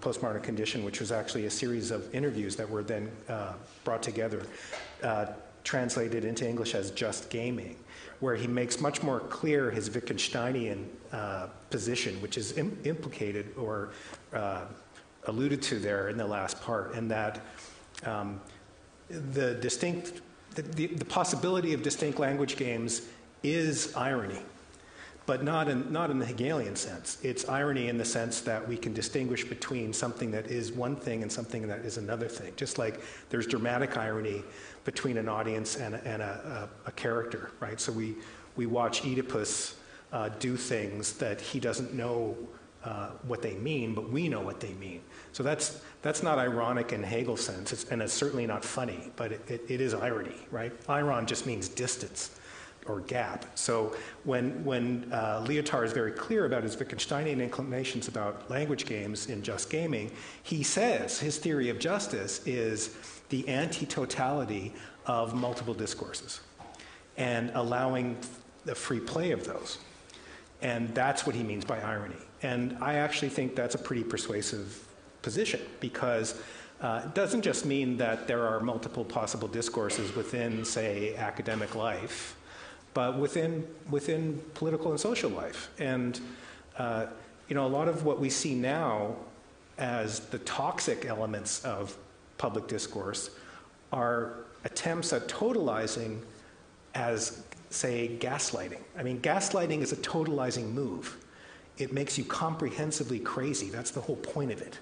Postmodern Condition, which was actually a series of interviews that were then brought together, translated into English as Just Gaming, where he makes much more clear his Wittgensteinian position, which is implicated or alluded to there in the last part, and that the possibility of distinct language games is irony, but not in the Hegelian sense. It's irony in the sense that we can distinguish between something that is one thing and something that is another thing. Just like there's dramatic irony between an audience and a character, right? So we watch Oedipus do things that he doesn't know what they mean, but we know what they mean. So that's not ironic in Hegel's sense, and it's certainly not funny, but it is irony, right? Iron just means distance or gap. So when Lyotard is very clear about his Wittgensteinian inclinations about language games in Just Gaming, he says his theory of justice is the anti-totality of multiple discourses and allowing the free play of those. And that's what he means by irony. And I actually think that's a pretty persuasive position, because it doesn't just mean that there are multiple possible discourses within, say, academic life, but within political and social life. And a lot of what we see now as the toxic elements of public discourse are attempts at totalizing as, say, gaslighting. I mean, gaslighting is a totalizing move. It makes you comprehensively crazy. That's the whole point of it.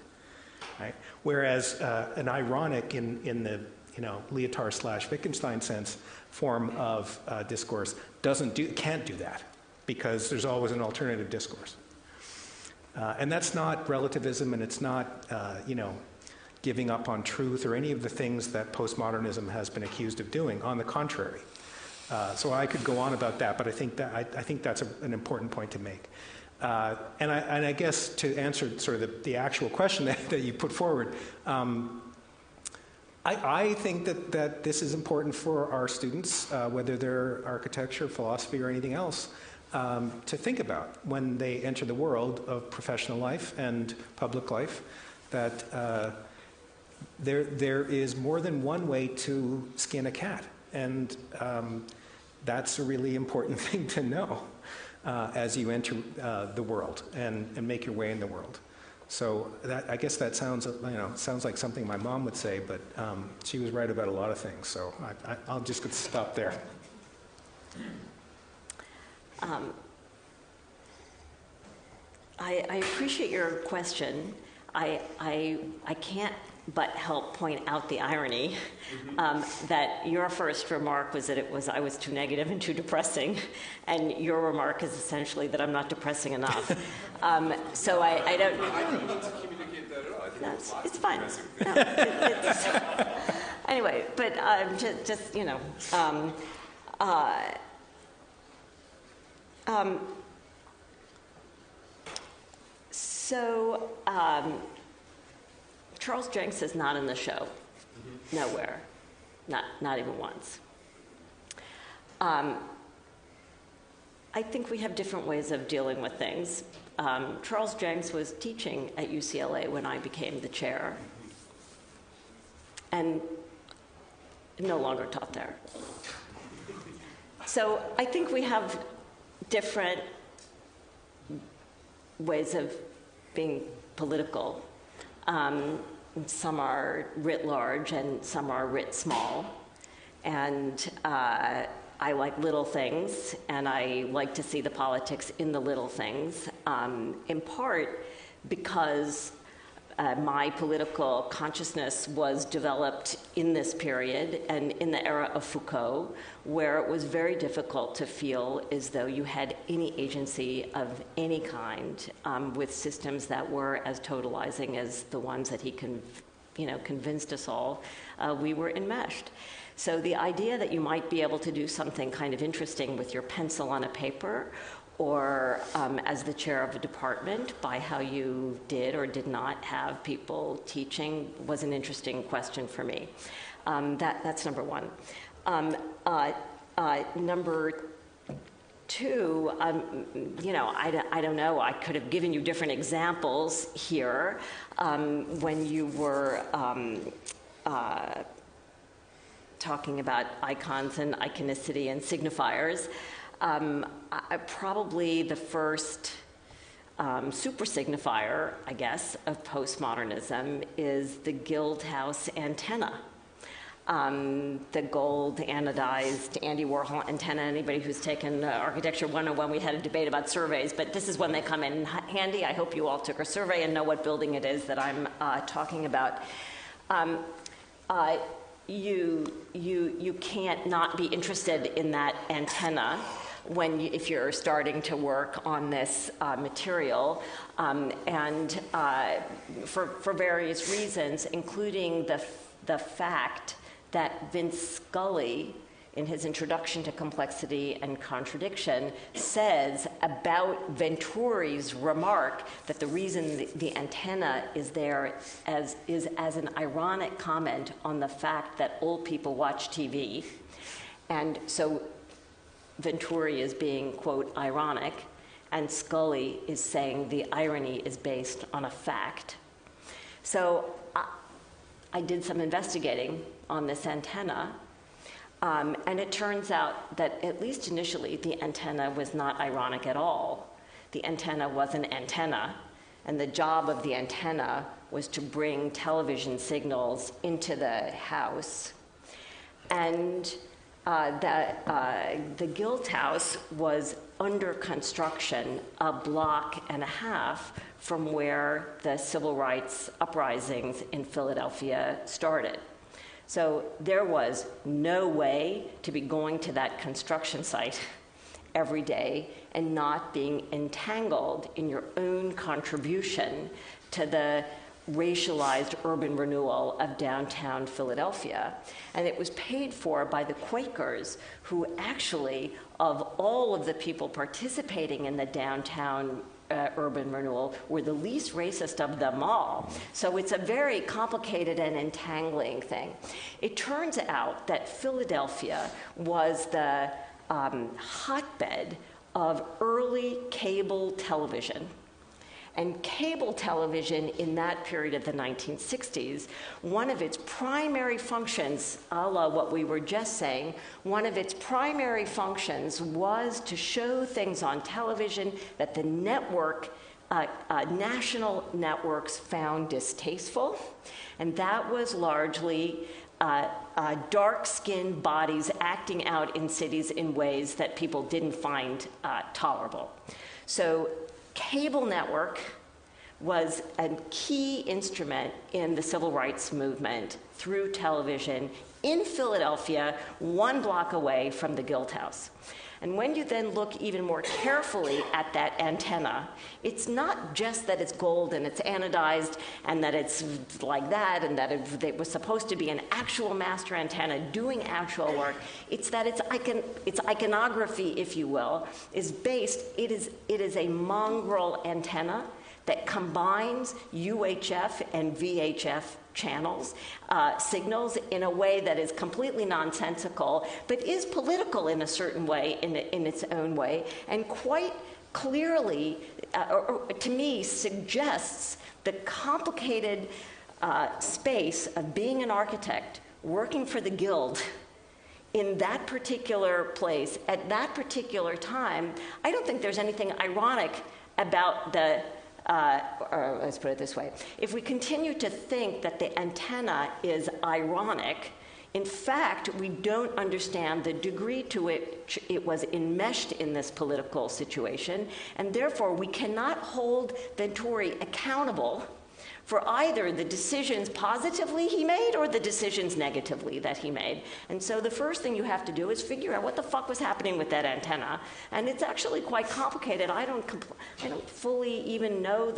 right? Whereas an ironic in the Lyotard/Wittgenstein sense form of discourse can't do that, because there's always an alternative discourse. And that's not relativism, and it's not giving up on truth or any of the things that postmodernism has been accused of doing. On the contrary. So I could go on about that, but I think that's an important point to make. And I guess to answer sort of the actual question that you put forward, I think that this is important for our students, whether they're architecture, philosophy, or anything else, to think about when they enter the world of professional life and public life, that there is more than one way to skin a cat. And that's a really important thing to know as you enter the world and make your way in the world. So I guess that sounds like something my mom would say, but she was right about a lot of things. So I'll just stop there. I appreciate your question. I can't but help point out the irony that your first remark was that I was too negative and too depressing, and your remark is essentially that I'm not depressing enough. So I don't. I didn't mean to communicate that at all. I think it's fine. No, anyway, but just So Charles Jenks is not in the show. Nowhere. Not even once. I think we have different ways of dealing with things. Charles Jenks was teaching at UCLA when I became the chair, and no longer taught there. So I think we have different ways of being political. Some are writ large and some are writ small. And I like little things, and I like to see the politics in the little things, in part because my political consciousness was developed in this period and in the era of Foucault, where it was very difficult to feel as though you had any agency of any kind with systems that were as totalizing as the ones that he convinced us all we were enmeshed. So the idea that you might be able to do something kind of interesting with your pencil on a paper, or as the chair of a department, by how you did or did not have people teaching, was an interesting question for me. That's number one. Number two, I don't know. I could have given you different examples here when you were talking about icons and iconicity and signifiers. Probably the first super signifier, I guess, of postmodernism is the Guildhouse antenna. The gold anodized Andy Warhol antenna. Anybody who's taken Architecture 101, we had a debate about surveys, but this is when they come in handy. I hope you all took a survey and know what building it is that I'm talking about. You can't not be interested in that antenna if you're starting to work on this material, and for various reasons, including the fact that Vince Scully, in his introduction to Complexity and Contradiction, says about Venturi's remark that the reason the antenna is there is as an ironic comment on the fact that old people watch TV. And so Venturi is being, quote, ironic, and Scully is saying the irony is based on a fact. So I did some investigating on this antenna, and it turns out that, at least initially, the antenna was not ironic at all. The antenna was an antenna, and the job of the antenna was to bring television signals into the house. And the Guild House was under construction a block and a half from where the civil rights uprisings in Philadelphia started. So there was no way to be going to that construction site every day and not being entangled in your own contribution to the racialized urban renewal of downtown Philadelphia. And it was paid for by the Quakers, who actually, of all of the people participating in the downtown urban renewal, were the least racist of them all. So it's a very complicated and entangling thing. It turns out that Philadelphia was the hotbed of early cable television. And cable television in that period of the 1960s, one of its primary functions, a la what we were just saying, one of its primary functions was to show things on television that the network, national networks found distasteful. And that was largely dark-skinned bodies acting out in cities in ways that people didn't find tolerable. So cable network was a key instrument in the civil rights movement through television in Philadelphia, one block away from the Guild House. And when you then look even more carefully at that antenna, it's not just that it's gold and it's anodized and that it's like that and that it was supposed to be an actual master antenna doing actual work. It's that its iconography, if you will, is based, it is a mongrel antenna that combines UHF and VHF channels, signals in a way that is completely nonsensical, but is political in a certain way, in its own way, and quite clearly, to me, suggests the complicated space of being an architect, working for the Guild, in that particular place, at that particular time. I don't think there's anything ironic about the or let's put it this way. If we continue to think that the antenna is ironic, in fact, we don't understand the degree to which it was enmeshed in this political situation, and therefore we cannot hold Venturi accountable for either the decisions positively he made or the decisions negatively that he made. And so the first thing you have to do is figure out what the fuck was happening with that antenna. And it's actually quite complicated. I don't fully even know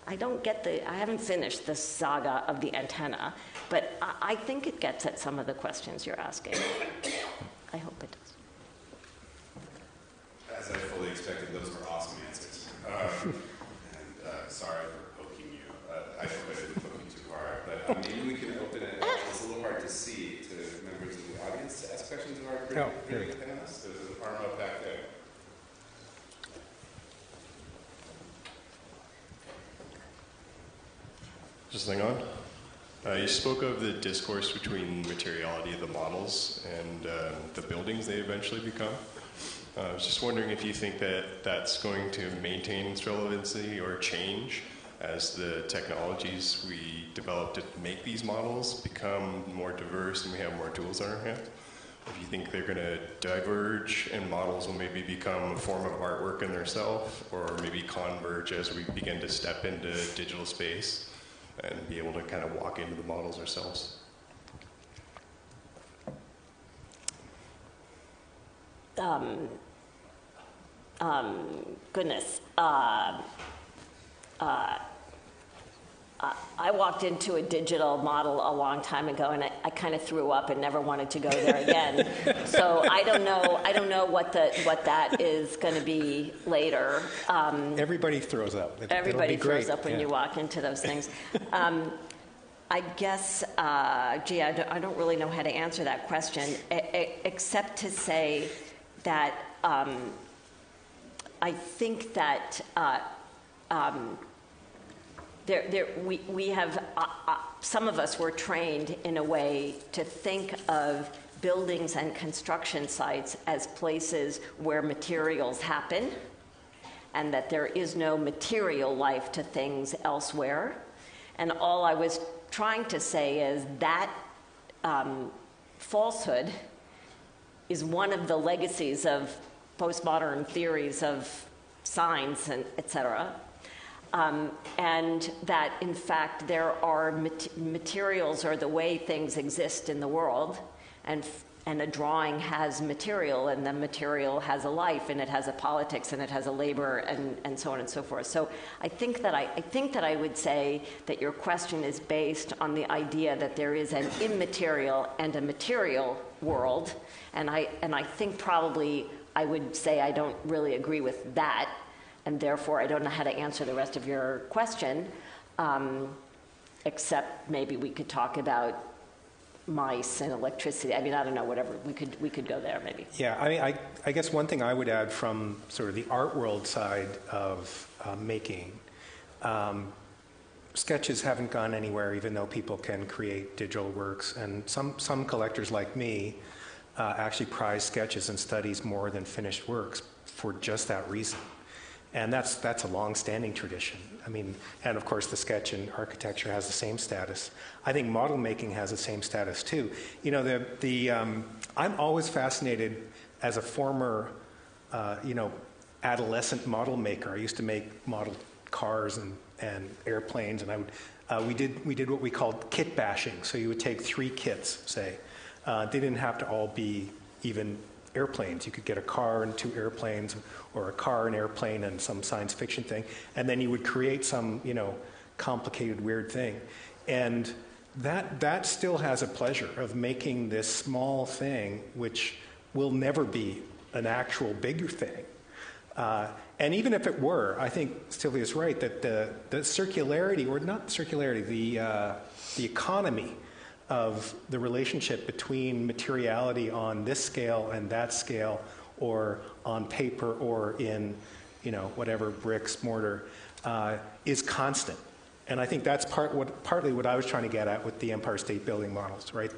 I haven't finished the saga of the antenna, but I think it gets at some of the questions you're asking. I hope it does. As I fully expected, those were awesome answers. Sorry for poking you. I hope I didn't poke you too hard, but maybe we can open it up. It's a little hard to see to members of the audience to ask questions of our critic panelists. There's an arm up back there. Just hang on. You spoke of the discourse between materiality of the models and the buildings they eventually become. I was just wondering if you think that that's going to maintain its relevancy or change as the technologies we develop to make these models become more diverse and we have more tools on our hands. If you think they're going to diverge and models will maybe become a form of artwork in themselves, or maybe converge as we begin to step into digital space and be able to kind of walk into the models ourselves. Goodness. I walked into a digital model a long time ago, and I kind of threw up and never wanted to go there again. So I don't know what that is going to be later. Everybody throws up. Everybody throws up when you walk into those things. I guess, I don't really know how to answer that question, except to say that I think that we have, some of us were trained in a way to think of buildings and construction sites as places where materials happen, and that there is no material life to things elsewhere. And all I was trying to say is that falsehood is one of the legacies of postmodern theories of signs and et cetera. And that, in fact, there are materials or the way things exist in the world, and a drawing has material, and the material has a life, and it has a politics, and it has a labor, and so on and so forth. So I think that I would say that your question is based on the idea that there is an immaterial and a material world, and I think probably I would say I don't really agree with that, and therefore I don't know how to answer the rest of your question, except maybe we could talk about mice and electricity. I mean, I don't know, whatever. We could go there maybe. Yeah, I guess one thing I would add from sort of the art world side of making, sketches haven't gone anywhere, even though people can create digital works. And some collectors like me actually prize sketches and studies more than finished works for just that reason. And that's a long-standing tradition. I mean, and of course the sketch in architecture has the same status. I think model making has the same status too. You know, I'm always fascinated as a former, adolescent model maker. I used to make model cars and airplanes, and we did what we called kit bashing. So you would take 3 kits, say. They didn't have to all be even airplanes. You could get a car and 2 airplanes, or a car, an airplane, and some science fiction thing, and then you would create some, complicated, weird thing. And that still has a pleasure of making this small thing, which will never be an actual bigger thing. And even if it were, I think Sylvia's right that the circularity, or not circularity, the economy of the relationship between materiality on this scale and that scale, or on paper, or in, whatever, bricks, mortar, is constant. And I think that's partly what I was trying to get at with the Empire State Building models, right?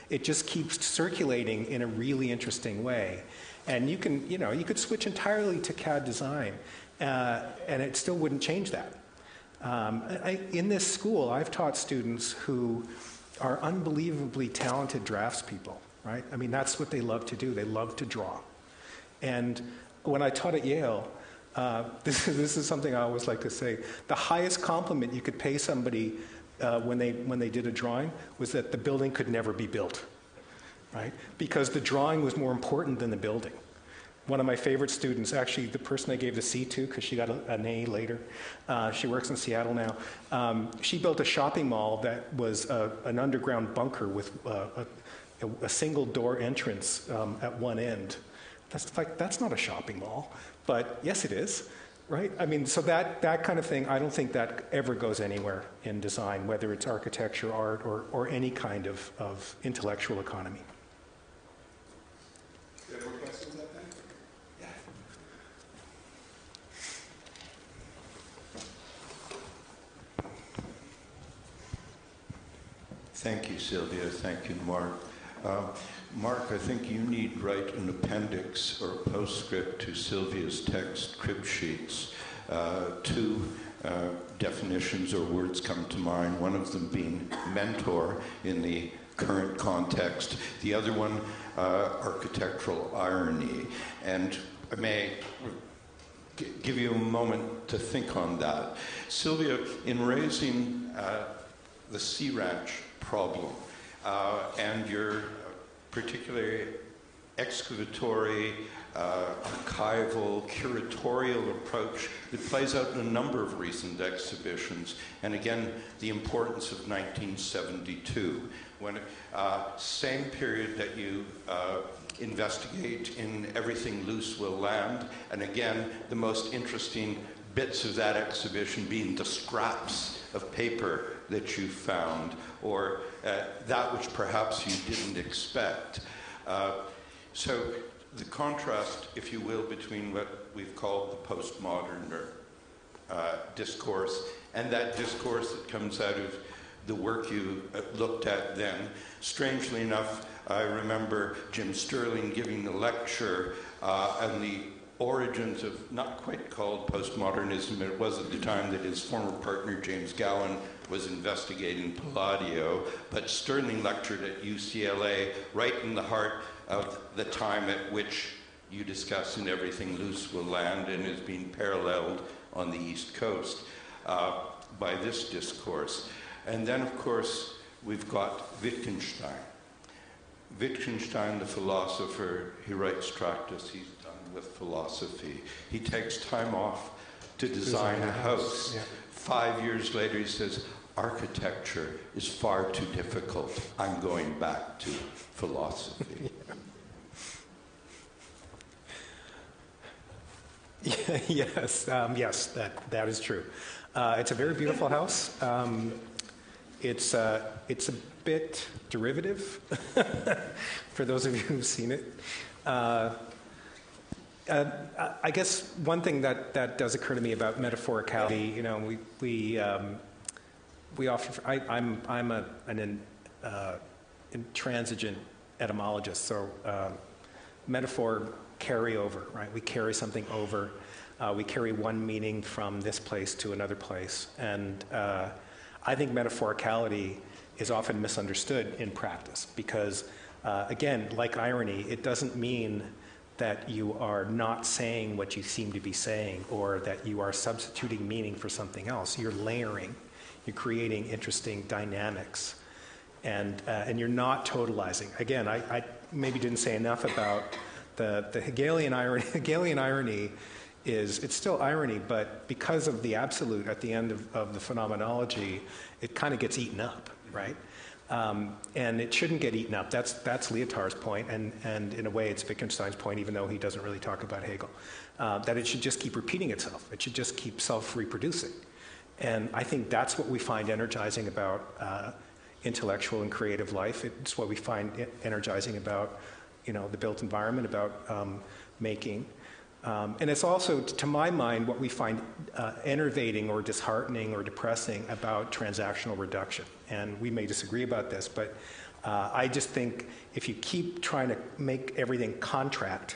It just keeps circulating in a really interesting way. And you could switch entirely to CAD design, and it still wouldn't change that. In this school, I've taught students who are unbelievably talented draftspeople, right? I mean, that's what they love to do. They love to draw. And when I taught at Yale, this is something I always like to say. The highest compliment you could pay somebody when they did a drawing was that the building could never be built, right? Because the drawing was more important than the building. One of my favorite students, actually the person I gave the C to because she got an A later, she works in Seattle now, she built a shopping mall that was an underground bunker with a single door entrance at one end. That's not a shopping mall, but yes it is, right? I mean, so that kind of thing, I don't think that ever goes anywhere in design, whether it's architecture, art, or any kind of intellectual economy. Do you have more questions out there? Yeah. Thank you, Sylvia. Thank you, Mark. Mark, I think you need write an appendix or a postscript to Sylvia's text crib sheets. 2 definitions or words come to mind, one of them being mentor in the current context, the other one architectural irony. And I may give you a moment to think on that. Sylvia, in raising the Sea Ranch problem and your particularly excavatory, archival, curatorial approach that plays out in a number of recent exhibitions, and again, the importance of 1972, when same period that you investigate in Everything Loose Will Land, and again, the most interesting bits of that exhibition being the scraps of paper that you found, or that which perhaps you didn't expect. So the contrast, if you will, between what we've called the postmodern discourse and that discourse that comes out of the work you looked at then. Strangely enough, I remember Jim Sterling giving the lecture on the origins of not quite called postmodernism. It was at the time that his former partner James Gowan was investigating Palladio, but Sterling lectured at UCLA right in the heart of the time at which you discuss In Everything Loose Will Land, and is being paralleled on the East Coast by this discourse. And then, of course, we've got Wittgenstein. Wittgenstein, the philosopher, he writes tractates, he's done with philosophy. He takes time off to design a house. Yeah. 5 years later, he says, architecture is far too difficult. I'm going back to philosophy. Yes, that is true. It's a very beautiful house. It's a bit derivative for those of you who've seen it. I guess one thing that does occur to me about metaphoricality, you know, we often, I'm an intransigent etymologist, so metaphor carryover, right? We carry something over. We carry one meaning from this place to another place. And I think metaphoricality is often misunderstood in practice because, again, like irony, it doesn't mean that you are not saying what you seem to be saying or that you are substituting meaning for something else. You're layering. You're creating interesting dynamics. And you're not totalizing. Again, I maybe didn't say enough about the Hegelian irony. Hegelian irony is, it's still irony, but because of the absolute at the end of the phenomenology, it kind of gets eaten up, right? And it shouldn't get eaten up. That's Lyotard's point, and in a way it's Wittgenstein's point, even though he doesn't really talk about Hegel, that it should just keep repeating itself. It should just keep self-reproducing. And I think that's what we find energizing about intellectual and creative life. It's what we find energizing about, you know, the built environment, about making. And it's also, to my mind, what we find enervating or disheartening or depressing about transactional reduction. And we may disagree about this, but I just think if you keep trying to make everything contract,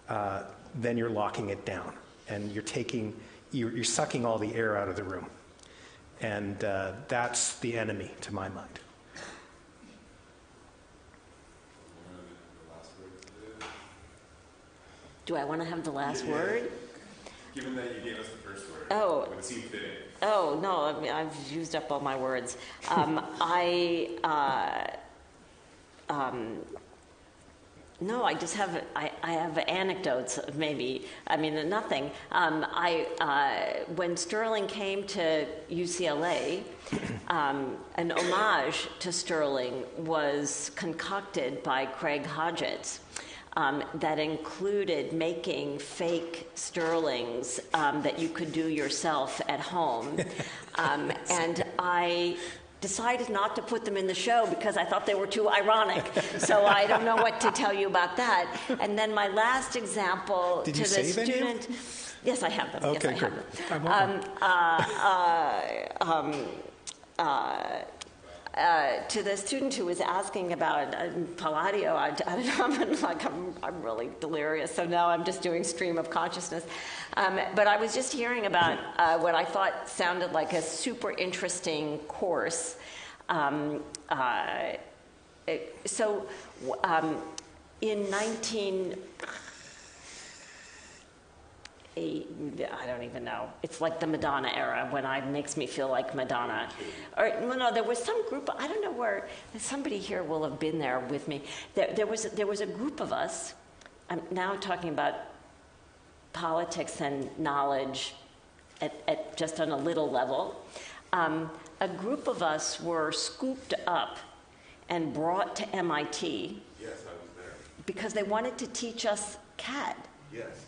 then you're locking it down. And you're sucking all the air out of the room. And that's the enemy, to my mind. Do I want to have the last word? Given that you gave us the first word, it would seem fitting. Oh, no, I mean, I've used up all my words. No, I just have, I have anecdotes, maybe. I mean, nothing. When Sterling came to UCLA, an homage to Sterling was concocted by Craig Hodgetts. That included making fake Sterlings that you could do yourself at home. And I decided not to put them in the show because I thought they were too ironic. So I don't know what to tell you about that. And then my last example to the student. Yes, I have them. Okay, yes, I have them. To the student who was asking about Palladio, I don't know, I'm really delirious, so now I'm just doing stream of consciousness. But I was just hearing about what I thought sounded like a super interesting course. In I don't even know. It's like the Madonna era when it makes me feel like Madonna. Or no, there was some group. I don't know where. Somebody here will have been there with me. There was a group of us. I'm now talking about politics and knowledge at just on a little level. A group of us were scooped up and brought to MIT. Yes, I was there. Because they wanted to teach us CAD. Yes.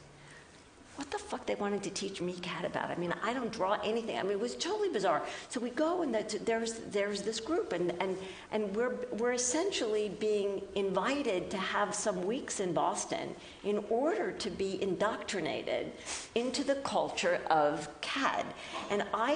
what the fuck they wanted to teach me CAD about. I mean, I don't draw anything. I mean, it was totally bizarre. So we go, and there's this group, and we're essentially being invited to have some weeks in Boston in order to be indoctrinated into the culture of CAD. And I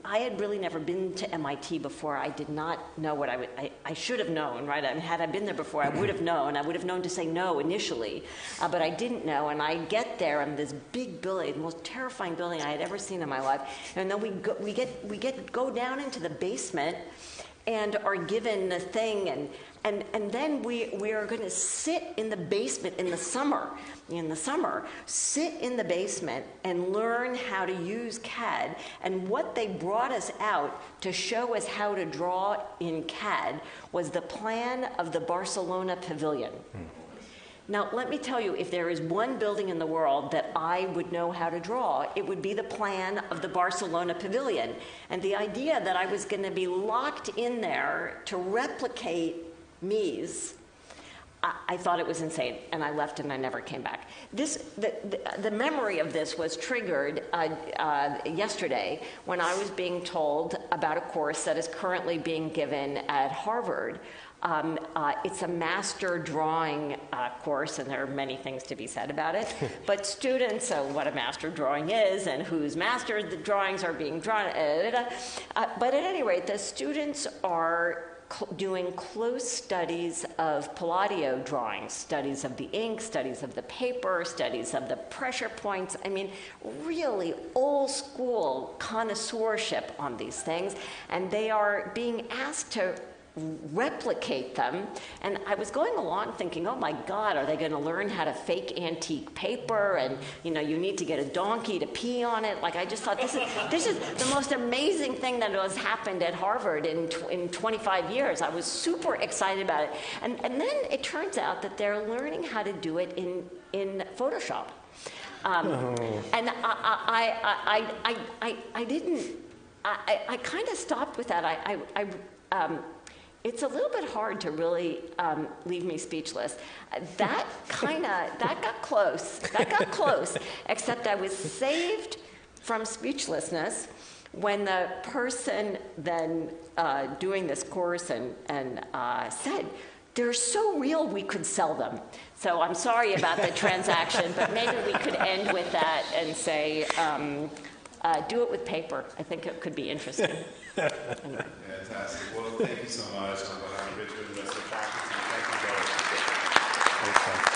had really never been to MIT before. I did not know what I should have known, right? I mean, had I been there before, I would have known. I would have known to say no initially, but I didn't know. And I get there, and this big building, the most terrifying building I had ever seen in my life. And then we go down into the basement and are given the thing, and then we are going to sit in the basement in the summer, sit in the basement and learn how to use CAD. And what they brought us out to show us how to draw in CAD was the plan of the Barcelona Pavilion. Now, let me tell you, if there is one building in the world that I would know how to draw, it would be the plan of the Barcelona Pavilion. And the idea that I was going to be locked in there to replicate Mies, I thought it was insane, and I left and I never came back. The memory of this was triggered yesterday when I was being told about a course that is currently being given at Harvard. It's a master drawing course, and there are many things to be said about it. But students, what a master drawing is and whose master the drawings are being drawn. But at any rate, the students are doing close studies of Palladio drawings, studies of the ink, studies of the paper, studies of the pressure points. I mean, really old school connoisseurship on these things. And they are being asked to replicate them. And I was going along thinking, oh my God, are they going to learn how to fake antique paper? And you need to get a donkey to pee on it. Like, I just thought this is the most amazing thing that has happened at Harvard in 25 years. I was super excited about it. And then it turns out that they're learning how to do it in Photoshop. And I kind of stopped with that. It's a little bit hard to really leave me speechless. That got close. That got close, except I was saved from speechlessness when the person then doing this course and said, they're so real we could sell them. So I'm sorry about the transaction, but maybe we could end with that and say, do it with paper. I think it could be interesting. Anyway. Fantastic. Well, thank you so much on behalf of Richard and the rest of the faculty. Thank you both.